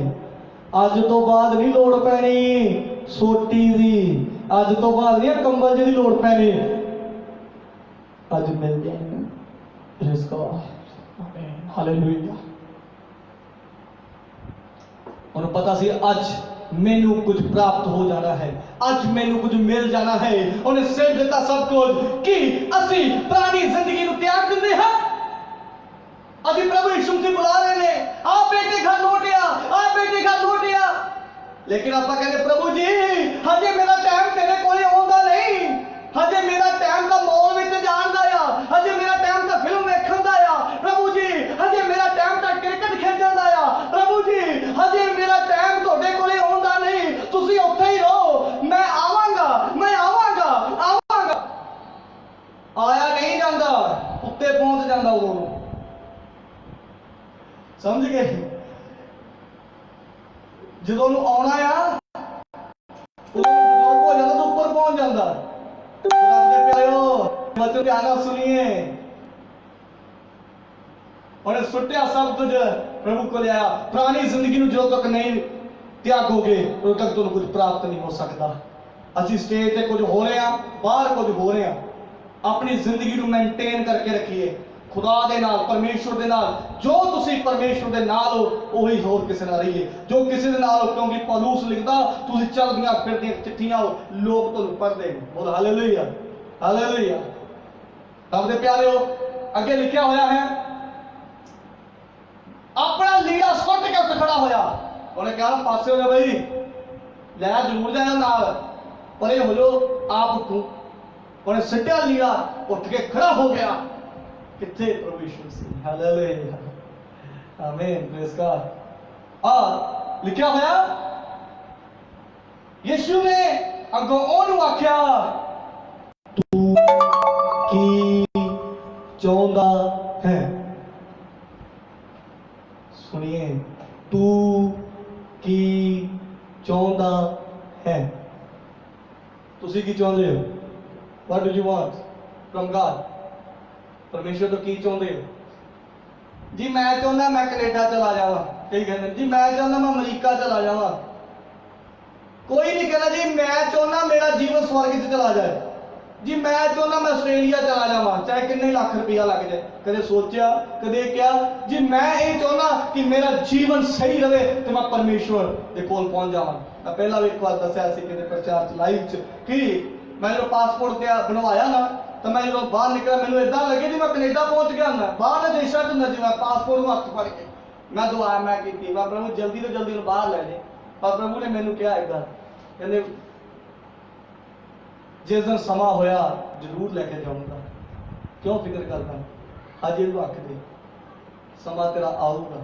अज तो बाद नहीं लोड़ पैनी सोटी दी, अज तो बाद नहीं कंबल जी लोड़ पैनी, अज मिल जाएगा। हालेलुया। उन्हें पता सी अज मैनू कुछ प्राप्त हो जाना है, अज मैनू कुछ मिल जाना है। उन्हें सिर दिता सब कुछ कि असी पुरानी जिंदगी को त्याग ਅਸੀਂ ਪ੍ਰਭੂ ਯਿਸੂ ਮਸੀਹ ਬੁਲਾ ਰਹੇ ਨੇ, ਆ ਬੇਟੇ ਘਰ ਲੋਟਿਆ, ਆ ਬੇਟੇ ਘਰ ਲੋਟਿਆ। ਲੇਕਿਨ ਆਪਾਂ ਕਹਿੰਦੇ ਪ੍ਰਭੂ ਜੀ ਹਜੇ ਮੇਰਾ ਟਾਈਮ ਤੇਰੇ ਕੋਲੇ ਆਉਂਦਾ ਨਹੀਂ, ਹਜੇ ਮੇਰਾ ਟਾਈਮ ਤਾਂ ਮੌਲ ਵਿੱਚ ਜਾਣ ਦਾ ਆ, ਹਜੇ ਮੇਰਾ ਟਾਈਮ ਤਾਂ ਫਿਲਮ ਵੇਖਣ ਦਾ ਆ ਪ੍ਰਭੂ ਜੀ, ਹਜੇ ਮੇਰਾ ਟਾਈਮ ਤਾਂ ਕ੍ਰਿਕਟ ਖੇਡਣ ਦਾ ਆ ਪ੍ਰਭੂ ਜੀ, ਹਜੇ ਮੇਰਾ ਟਾਈਮ ਤੁਹਾਡੇ ਕੋਲੇ ਆਉਂਦਾ ਨਹੀਂ, ਤੁਸੀਂ ਉੱਥੇ ਹੀ ਰਹੋ, ਮੈਂ ਆਵਾਂਗਾ, ਮੈਂ ਆਵਾਂਗਾ, ਆਵਾਂਗਾ। ਆਇਆ ਨਹੀਂ ਜਾਂਦਾ, ਉੱਤੇ ਪਹੁੰਚ ਜਾਂਦਾ ਉਦੋਂ। ਸਮਝ ਗਏ? ਜਦੋਂ ਉਹਨੂੰ ਆਉਣਾ ਆ ਉਦੋਂ ਬਜ਼ੁਰਗ ਹੋ ਜਾਂਦਾ ਤਾਂ ਉੱਪਰ ਪਹੁੰਚ ਜਾਂਦਾ। अपने प्यारो बच्चों ध्यान ਨਾਲ सुनिए, ਉਹਨੇ ਸੁੱਟਿਆ ਸਭ ਕੁਝ ਪ੍ਰਭੂ ਕੋਲ ਆਇਆ। ਪੁਰਾਣੀ ਜ਼ਿੰਦਗੀ ਨੂੰ ਜਦੋਂ ਤੱਕ ਨਹੀਂ ਤਿਆਗੋਗੇ ਉਦੋਂ ਤੱਕ ਤੁਹਾਨੂੰ ਕੁਝ ਪ੍ਰਾਪਤ ਨਹੀਂ ਹੋ ਸਕਦਾ। ਅਸੀਂ ਸਟੇਜ ਤੇ ਕੁਝ ਹੋ ਰਹੇ ਹਾਂ, ਬਾਹਰ ਕੁਝ ਹੋ ਰਹੇ ਹਾਂ, ਆਪਣੀ ਜ਼ਿੰਦਗੀ ਨੂੰ ਮੇਨਟੇਨ ਕਰਕੇ ਰੱਖੀਏ खुदा दे नाल, परमेश्वर दे नाल। जो तुसी परमेश्वर दे नाल हो वही होर किसी नाल रहिए, जो किसी दे नाल हो, क्योंकि पौलुस लिखदा तुसी चलदियां फिरदियां चिट्ठियां हो, लोग तुहानू पढ़दे ने। बोल हालेलुया, हालेलुया। रब दे प्यारेओ, अगे लिखिया होया है अपना लीड़ा सुट के उत्ते खड़ा होया। उन्हें कहा पासे हो जा भाई, लै जरूर जाए नाल, परे हो जाओ, आप उठो। उन्हें सिट्टिया लीड़ा, उठ के खड़ा हो गया। कितने प्रभु यीशु मसीह, हालेलुया, आमीन, प्रेज गॉड। लिखा होया यीशु ने अगों ओनू आख्या तू की चाहता है। सुनिए, तू की चाहता है। तुसी की चाहते हो? What do you want from God? परमेश्वर तो की चाहते हो जी? मैं चाहना मैं कनेडा चला जावा, कई कहते जी मैं चाहना मैं अमरीका चला जावा। कोई नहीं कहना जी मैं चाहना मेरा जीवन स्वर्ग च चला जाए जी, मैं चाहना मैं आस्ट्रेलिया चला जावा, चाहे कितने लाख रुपया लग जाए। कदे सोचा, कदे क्या जी मैं ये चाहना कि मेरा जीवन सही रहे तो मैं परमेश्वर के कोल पहुंच जावा। मैं पहला भी एक बार दसिया कि प्रचार च लाइव च कि मैं जो पासपोर्ट बनवाया ना तो मैं जो बाहर निकला मैंने इदा लगे जी मैं कनेडा पहुंच गया ना, बाहर देशों च जी मैं पासपोर्ट हथ फड़ के मैं दुआ मैं की, मैं प्रभु जल्दी तो जल्दी बाहर लै जाए। पर प्रभु ने मैंने कहा एक गल, कहते जिस दिन समा होया जरूर लैके जाऊंगा, क्यों फिक्र करना, हजे भी आख दे समा तेरा आऊगा।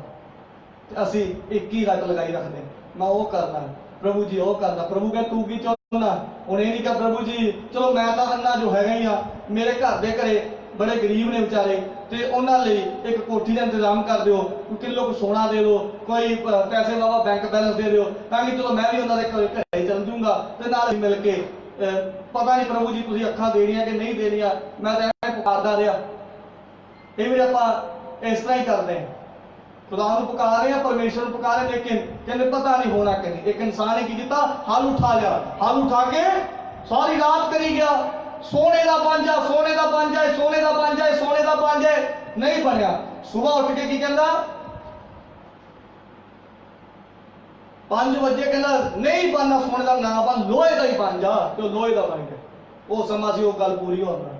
असी एक ही रट लगाई रखते, मैं वो करना प्रभु जी, वो करना। प्रभु कह तू की चाहना? उन्हें नहीं कहा प्रभु जी चलो मैं तो अन्ना जो है ही हाँ, मेरे घर के घरे बड़े गरीब ने बेचारे, तो उन्होंने एक कोठी का इंतजाम कर दो, किलो को सोना दे दो, कोई पैसे वाला बैंक बैलेंस दे दो, ताकि चलो मैं भी उन्होंने घरे चल जूँगा तो नाल मिल के पता नहीं प्रभु जी तुम अखा देनिया कि नहीं देनिया, मैं तो पुकारदा रहा। कई बार आप इस तरह ही करते हैं, खुदा को पुकार रहे हैं, परमेश्वर को पुकार रहे, लेकिन कहते पता नहीं होना कहीं। एक इंसान ने की किया, हल उठा लिया, हल उठा के सारी रात करी गया, सोने का बन जाए, सोने का बन जाए, सोने का बन जाए, सोने का बन जाए, नहीं बनया। सुबह उठ के की कहता 5 बजे कहना नहीं बनना सोने का, ना बन लोहे का ही बन जा, तो लोहे का बन गया। वो समा से वो गल पूरी होना।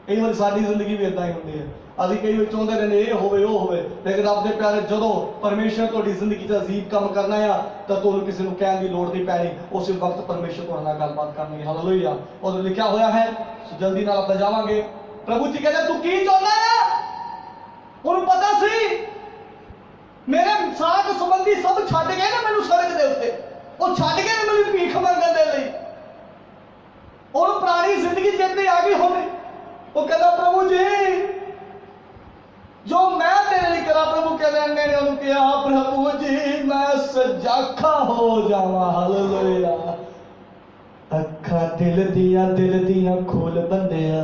कई बार साडी जिंदगी भी इदा ही होती है, अभी कई बार चाहते रहते ये होवे वो होवे, लेकिन रब दे प्यारे जो परमेश्वर तुहाडी जिंदगी च अजीब काम करना है तो तुहानू किसी को कहने की लोड़ नहीं पैनी, उस वक्त परमेश्वर तुहाडे नाल गलबात करनी। हालेलुया। और लिखा होया है, जल्दी नाल आप जावांगे। प्रभु जी कहते तू की चाहना है? उन्हें पता सी मेरे साथ संबंधी सब छड्ड गए ना मैनू सड़क दे उत्ते, वो छड्ड गए ने मैनू भीख मंगण दे लई, और पुरानी जिंदगी चेते आ गई होवे। वो कहता प्रभु जी जो मैं तेरे लिए करा, प्रभु कहते ने उन्होंने कहा प्रभु जी मैं सजाखा हो जावा। हालेलुया। अखा दिल दिया खोल बंदिया,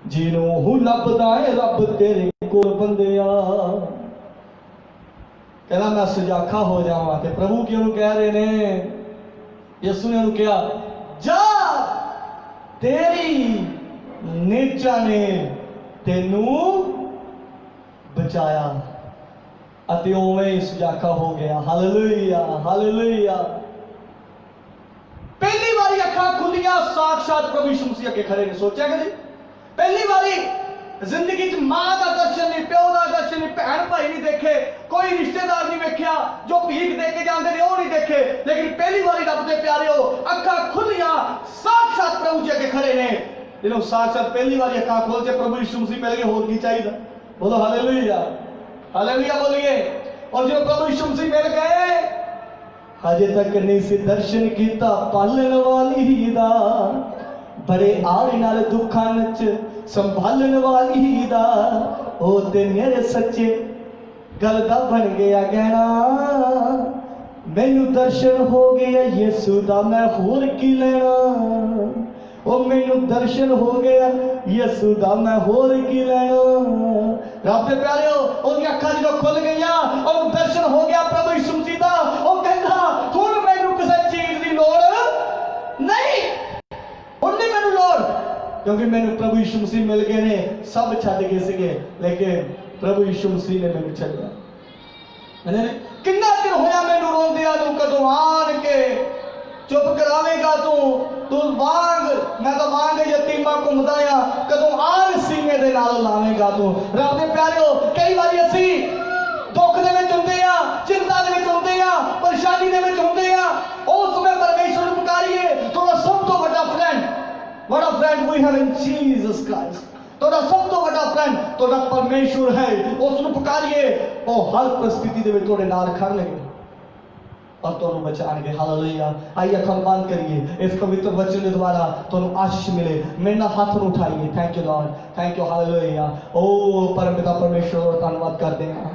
जिन्हों लभदा है रब तेरे कोल बंदिया। कहना मैं सजाखा हो जावा, ते प्रभु क्यों कह रहे ने? यीशु ने उन्हें कहा जा तेरी नेचा ने तेनू बचाया, अते उवें ही सजाखा हो गया। Hallelujah, hallelujah. पहली बारी अखा खुलिया, साक्षात प्रभु यीशु मसीह के खड़े ने। सोचा कभी पहली बारी जिंदगी च मां का दर्शन नहीं, प्यो का दर्शन नहीं, भैन भाई नहीं देखे, कोई रिश्तेदार नहीं वेख्या, जो भीख दे के जाते ने वो नहीं देखे, लेकिन पहली बारी रब दे प्यारे हो अखा खुलियां साक्षात प्रभु जी अगे खड़े ने। जिन्हों साक्षात पहली बारी अखा खोल के प्रभु यीशु मसीह मिल गए, होर की चाहिए? बोलो हालेलुया, हालेलुया बोलिए। और जो प्रभु यीशु मसीह मिल गए, हजे तक नहीं से दर्शन किया पालन वाली दा, बड़े आरे नाल दुखां च संभालन वाली दा, ओ ते मेरे सच्चे गल दा बन गया गहना। मैनू दर्शन हो गया यीशु दा, मैं होर की लेना। ओ मैनू दर्शन हो गया यीशु दा, मैं होर की लेना। रब दे प्यारेओ, ओदी अखां जो खुल गईयां और दर्शन हो गया प्रभु यीशु मसीह दा। ओ कहंदा हुण मैनू किसी चीज दी लोड़ नहीं, हुण नहीं मैनू लोड़, क्योंकि मैनू प्रभु यीशु मसीह मिल गए ने। सब छड्ड गए सीगे, लेकिन प्रभु यीशु मसीह ने मैनू छड्डिया। किन्ना चिर होया मैनू रोंदिया नू, कदों आन के चुप करावेगा तू वांग, मैं तो वांग यतीमा घुमदा आ, कदों आन सीने दे नाल लावेगा तू। रब दे प्यारेओ, कई बारी असी दुख दे विच हुंदे आ, चिंता दे विच हुंदे आ, परेशानी दे विच हुंदे आ, उस समय परमेश्वर नूं पुकारिए। तो सब तो बड़ा friend, what a friend we have in Jesus Christ, तोड़ा सब तो बड़ा फ्रेंड तोड़ा परमेश्वर है। उसनूं पुकारिए, वो हर परिस्थिति दे विच तोड़े नाल खड़ लगे और तुहानू बचाएंगे। हालेलुया। आइए अखां बंद करिए, इस पवित्र वचन के द्वारा तुहानू आशीष मिले। मेरे नाल हाथ उठाइए। Thank you Lord, thank you, hallelujah. ओ परमपिता परमेश्वर और धन्यवाद करते हैं,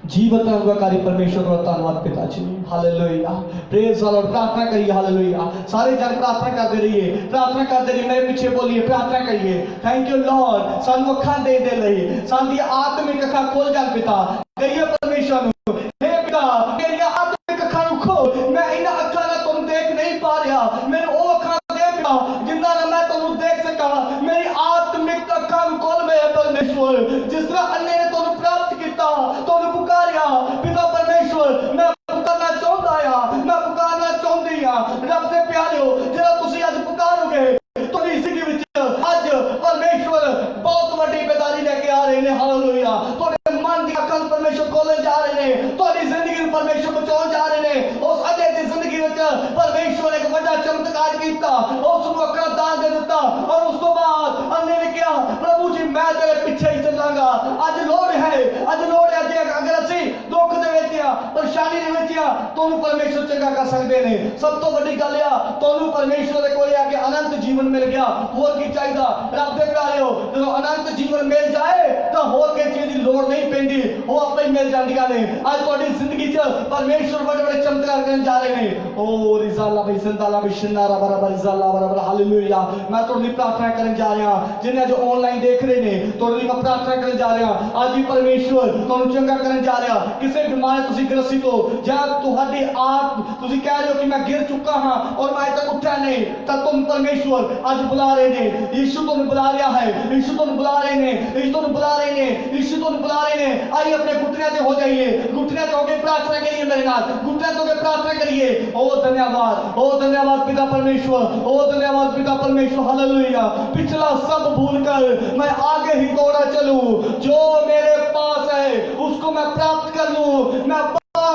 जीवत अनुग्रहकारी परमेश्वर और धन्यवाद पिता जी, हालेलुया। Praise Lord. प्रार्थना करिए, हालेलुया। सारे जन प्रार्थना करते रहिए, प्रार्थना करते रहिए, मेरे पीछे बोलिए, प्रार्थना करिए। थैंक यू लॉर्ड, सानू अखां दे दे लई, साडी आत्मिक अखां खोल जान पिता। कहिए परमेश्वर नूं, हे पिता मेरी आत्मिक अखां नूं खोल, मैं इन्हां अखां नाल तुहानू देख नहीं पा रहा, मैनू ओ अखां दे पिता जिन्हां नाल मैं तुहानू देख सका। मेरी आत्मिक अखां नूं खोल मेरे परमेश्वर, जिस तरह अन्ने ने तुहानू प्राप्त किया, तुहानू पुकारिया पिता परमेश्वर, मैं पुकारना चाहता आ, मैं पुकारना चाहती आ। रब दे प्यारेओ, जिहड़ा तुसीं अज पुकारोगे तुहाडी जिंदगी विच अज परमेश्वर बहुत वड्डी बेदारी लेके आ रहे हैं। हालेलुया। तुहाडे मन दी अखां परमेश्वर खोलण जा रहे हैं, तुहाडी जिंदगी नूं परमेश्वर बचाउण जा रहे हैं। उस अजे दी जिंदगी विच परमेश्वर एक वड्डा चमत्कार कीता, उस नूं अखां दान दे दित्ता और उस तो बाद अन्ने ने कहा प्रभु जी मैं तेरे पीछे ही चलांगा। अज लोड़ है, अज लोड़ है जे अगर असीं दुख दे विच आ, परेशानी दे विच आ, तुहानू परमेश्वर चंगा कर सकदे ने। सब तो वड्डी गल आ, तुहानू परमेश्वर दे कोल आके अनंत जीवन मिल गया, होर की चाहिदा। रब दे प्यारेओ, जदों अनंत जीवन मिल जाए तो होर किसी चीज की लोड़ नहीं पैंदी, वो आपे ही मिल जांदियां ने। अज तुहाडी जिंदगी च परमेश्वर बड़े बड़े चमत्कार करन जा रहे हैं। ओ रिजाला भाई संताला बिशनारा बराबर रिजाला बराबर, हालेलुया। मैं तुहाडी प्रार्थना करन जा रहा, जिन्हें जो ऑनलाइन देख रहे ने तुहाडी मैं प्रार्थना करन जा रहा। आज भी परमेश्वर तुहानू चंगा करन जा रहा। किसी बीमारी तुसीं ग्रसित हो जां तुहाडी आप तुसीं कह रहे हो कि मैं गिर चुका हां और मैं अजे तक उठा नहीं, तब तुम परमेश्वर आज बुला रहे ने। यीशु तुहानू बुला रहा है, यीशु तुहानू बुला रहे ने, यीशु तुहानू बुला रहे ने, यीशु तुहानू बुला रहे ने। आइए अपने घुटने पे हो जाइए, घुटने पे होकर प्रार्थना करिए मेरे नाल, घुटने पे होकर प्रार्थना करिए। ओ धन्यवाद, ओ धन्यवाद पिता परमेश्वर, ओ धन्यवाद पिता परमेश्वर, हालेलुया। पिछला सब भूलकर मैं आगे ही दौड़ा चलूं, जो मेरे पास है उसको मैं प्राप्त कर लूं, मैं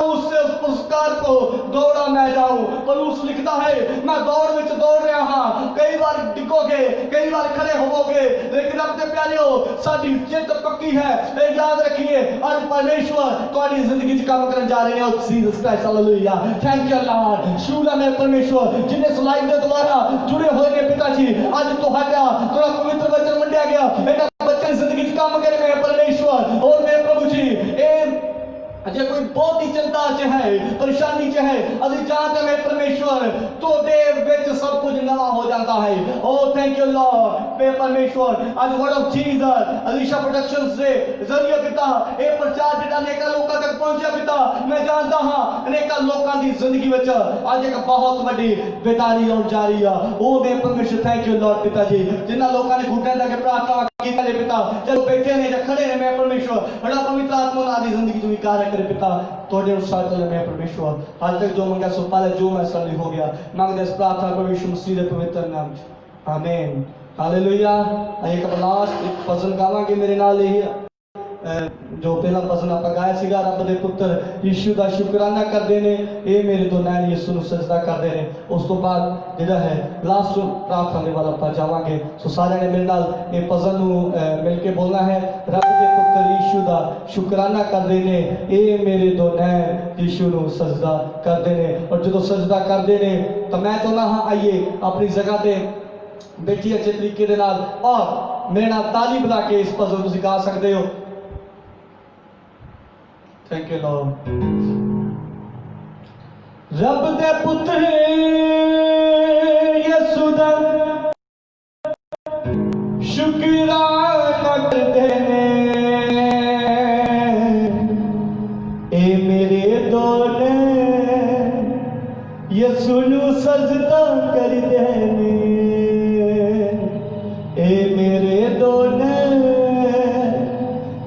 उससे उस पुरस्कार को दौड़ा मैं जाऊं। पौलुस लिखता है मैं दौड़ विच दौड़ रहा हां, कई बार डिगोगे, कई बार खड़े होवोगे, लेकिन अपने प्यारेओ साडी जिद्द पक्की है। ये याद रखिए, आज परमेश्वर तुम्हारी जिंदगी च काम करन जा रहे हैं। Jesus Christ, hallelujah. Thank you Lord. शुक्र है मेरे परमेश्वर जिन्हें इस लाइव के द्वारा जुड़े हुए ने पिता जी। आज तुहाडा थोड़ा पवित्र वचन मंडिया गया, मेरा बच्चे जिंदगी च काम करे मेरे परमेश्वर और मेरे प्रभु जी। अजे कोई बहुत ही चिंता च है, परेशानी च है, अभी जानते मेरे परमेश्वर तो देव विच सब कुछ नवा हो जाता है। ओ थैंक यू लॉर्ड मेरे परमेश्वर। आज word of Jesus Alisha productions से जरिए पिता ये प्रचार जेड़ा अनेक लोकां तक पहुंचा पिता, मैं जानता हां अनेक लोकां दी जिंदगी विच आज एक बहुत बड़ी बेदारी और जा रही है। ओ मेरे परमेश्वर थैंक यू लॉर्ड पिता जी, जिन्हां लोकां ने घुटने लगे प्रार्थना की करे पिता, चलो बैठे ने या खड़े ने मेरे परमेश्वर, बड़ा पवित्र आत्मा नादी जिंदगी जो कार्य करे पिता तोड़े अनुसार कर मेरे परमेश्वर। आज तक जो मंगा सो पाले जो मैं सली हो गया, मांगते इस प्रार्थना परमेश्वर मसीह के पवित्र नाम, आमीन। हालेलुया। एक लास्ट एक भजन गावांगे मेरे नाल ही जो पहला भजन आप गाया सीगा, रब दे पुत्र यीशु दा शुकराना करदे ने, ए मेरे दो नैन यीशु नु सजदा करदे ने। उस तो बाद जेड़ा है लास्ट प्रार्थना दे वाल आप जावांगे। सो सारे ने मेरे नाल ये भजन नु मिलके बोलना है, रब दे पुत्र यीशु दा शुकराना करदे ने, ए मेरे दो नैन यीशु नु सजदा करदे ने। और जो सजदा करदे ने तो मैं चाहना हाँ आइए अपनी जगह ते बैठिए अच्छे तरीके दे नाल और मेरे नाल ताली बजा के इस भजन तुसीं गा सकते हो। Thank you Lord. रब दे पुत्र यीशु दा शुकराना करदे ने, ए मेरे दो नैन यीशु नु सजदा करदे ने, ए मेरे दो नैन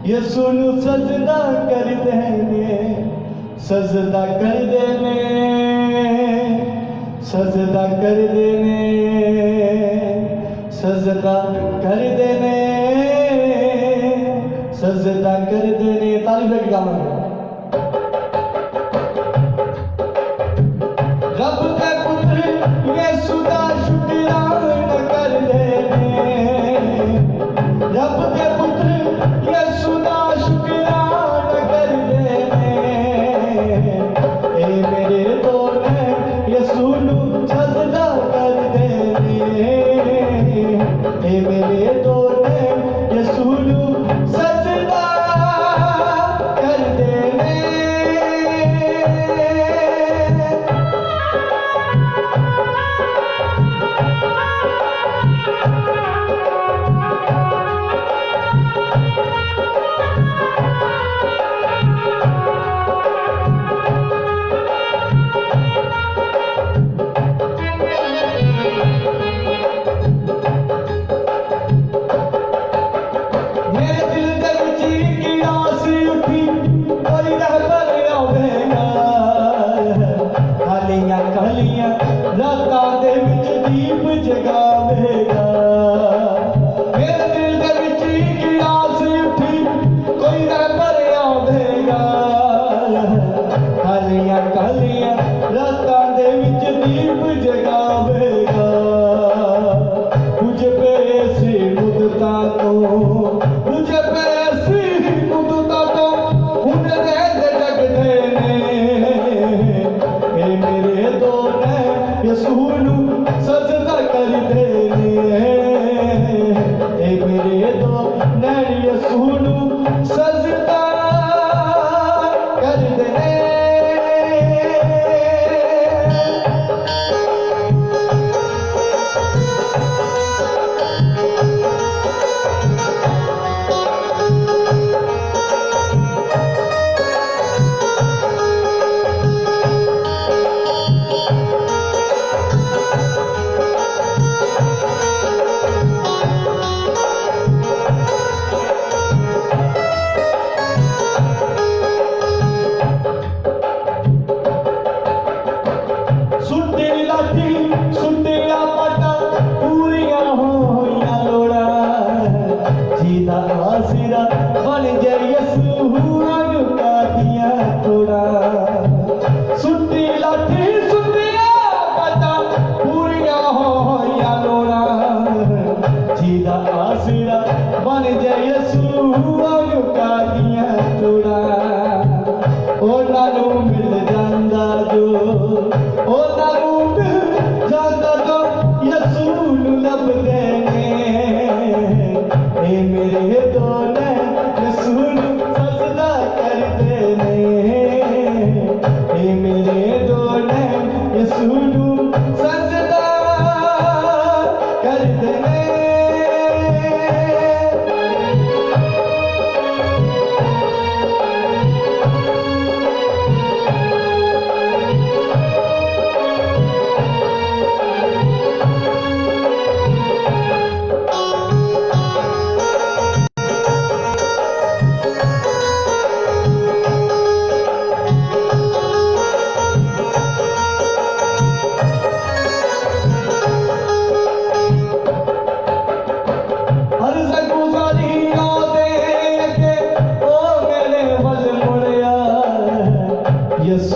यीशु नु सजदा करदे ने, सजदा करदे ने, सजदा करदे ने, सजदा करदे ने, सजदा करदे ने। तारीफ लगी गावांगे। रब दे पुत्र यीशु दा शुकराना करदे ने, रब दे पुत्र यीशु दा शुकराना करदे ने, ए मेरे दो नैन यीशु नु सजदा करदे ने, ए मेरे दो नैन यीशु नु सजदा करदे ने।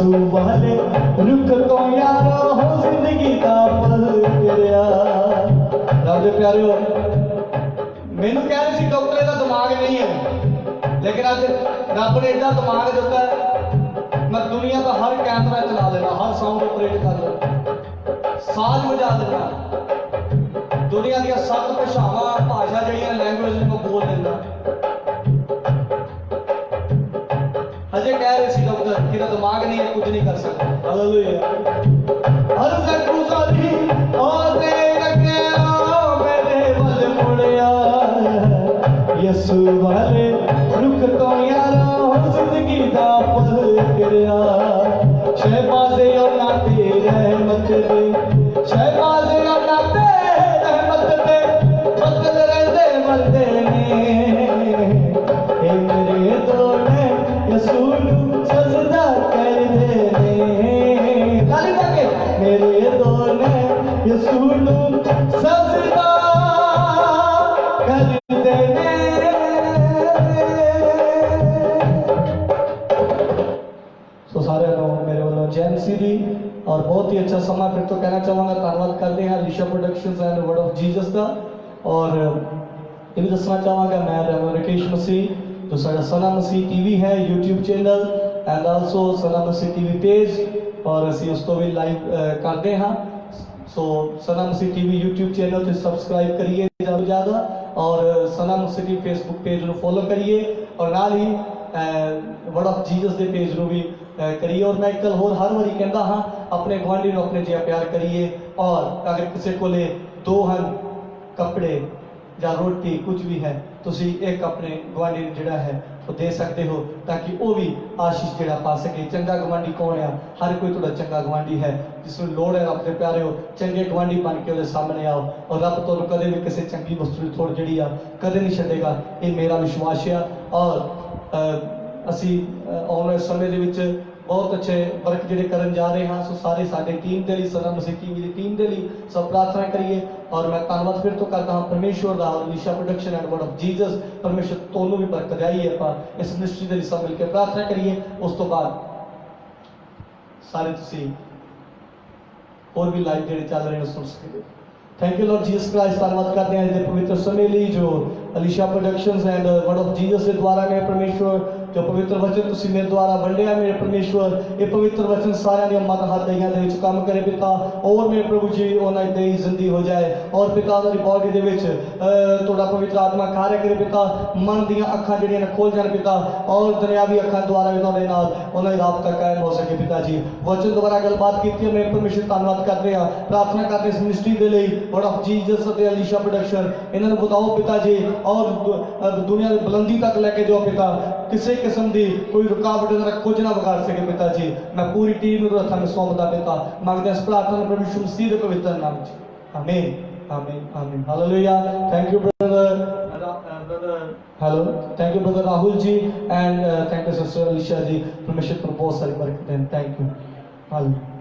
यसू वाले रुख तो यारो हो जिंदगी दा फल गिरया। रब दे प्यारिओ मैनू कह रहे सी डॉक्टर का दिमाग नहीं है, लेकिन अज रब ने इतना दिमाग दिता है मैं दुनिया का हर कैमरा चला लेना, हर साउंड ऑपरेट कर लेना, साज बजा देना, दुनिया दी 7 भाषावां भाषा जड़ियां लैंग्वेज को बोल लेना। अजय कह रहे सी डॉक्टर कि दिमाग नहीं है, कुछ नहीं कर सकता। हालेलुया। हर सकुसारी और तेरे मेरे वल मुड़िया यसू वाले रुख तो यारा जिंदगी दा फल गिरया। शहबाज़े और नाते रहमत दे, शहबाज़े और नाते रहमत दे बदल रहंदे मरदे ने। ए मेरे दोने यसू नू सजदा कर दे ने। ताली ताके मेरे दोने यसू नू सजदा कर दे ने। सो सारे मेरे वालों जैन सी दी और बहुत ही अच्छा समा फिर तो कहना चाहूँगा धन्यवाद करते हैं Alisha productions and word of Jesus का। और ये भी दसना चाहूँगा मैं राकेश मसीह जो सारा सना मसीह टीवी है YouTube channel and also Sana Masih TV page और असी उसको भी लाइव करते हैं। सो सना मसीह टीवी यूट्यूब चैनल से सब्सक्राइब करिए ज़्यादा से ज़्यादा और सना मसीह टीवी फेसबुक पेज को फॉलो करिए और नाल ही वर्ड ऑफ जीसस के पेज को भी करिए। और मैं कल होर हर बारी कहता हाँ अपने गुआढ़ी को अपने जिहा प्यार करिए। और अगर किसी को 2 हैं कपड़े या रोटी कुछ भी है तुसी एक अपने गुआढ़ी जिहड़ा है वो दे सकते हो ताकि वो भी आशीष जिहड़ा पा सके। चंगा गुआढ़ी कौन है? हर कोई तुहाडा चंगा गुआढ़ी है जिसमें लोड़ है। रब दे प्यारे हो चंगे गुआढ़ी बन के उहदे सामने आओ और रब तुहानूं कदे भी किसी चंगी वस्तु की थोड़ जिहड़ी आ कदे नहीं छड्डेगा। ये मेरा विश्वास है। और असी आने वाले समय दे विच बहुत अच्छे वर्क जिहड़े करन जा रहे हैं। सो सारे साडे टीम दे लई सना मसीह टीवी दी टीम दे लई सब प्रार्थना करिए। और मैं धन्यवाद फिर तो करता हाँ परमेश्वर दा और Alisha production and word of Jesus परमेश्वर तोनू भी बरकत आइए। आप इस मिनिस्ट्री दे लई सब मिलकर प्रार्थना करिए। उस तो बाद सारे तुसी और भी लाइव जिहड़े चल रहे हैं सुन सकते। Thank you Lord Jesus Christ. धन्यवाद करते हैं इस पवित्र समय लिए जो Alisha productions and word of Jesus के द्वारा मेरे परमेश्वर जो पवित्र वचन तुसी मेरे द्वारा वंडिया मेरे परमेश्वर ये पवित्र वचन सारे दी मत हाथ दईयां दे विच काम करे पिता। और मेरे प्रभु जी उन्हां दी जिंदगी हो जाए और पिता उन्हां दी बॉडी दे विच तुहाडा पवित्र आत्मा कार्य करे पिता। मन दी अखां जिहड़ियां ने खोल जाण पिता और दुनियावी अखां द्वारा भी उन्हां दे नाल उन्हां दी राबता कायम हो सके पिता जी। वचन द्वारा गलबात कीती मेरे परमेश्वर धन्यवाद करते हैं प्रार्थना करते इस मिनिस्ट्री दे लई वर्ड ऑफ जीसस ते अलीशा प्रोडक्शन इन्हां नूं बताओ पिता जी और दुनिया की बुलंदी तक लेके जाओ पिता। किसी किस्म की कोई रुकावट कुछ ना बिगाड़ सके पिता जी। मैं पूरी टीम को हथा में सौंपदा पिता मांगते इस प्रार्थना प्रभु यीशु मसीह के पवित्र नाम च amen amen amen hallelujah. Thank you brother hello thank you brother Rahul ji and thank you sister Alisha ji. परमेश्वर को बहुत सारी बरकत दें। Thank you hallelujah.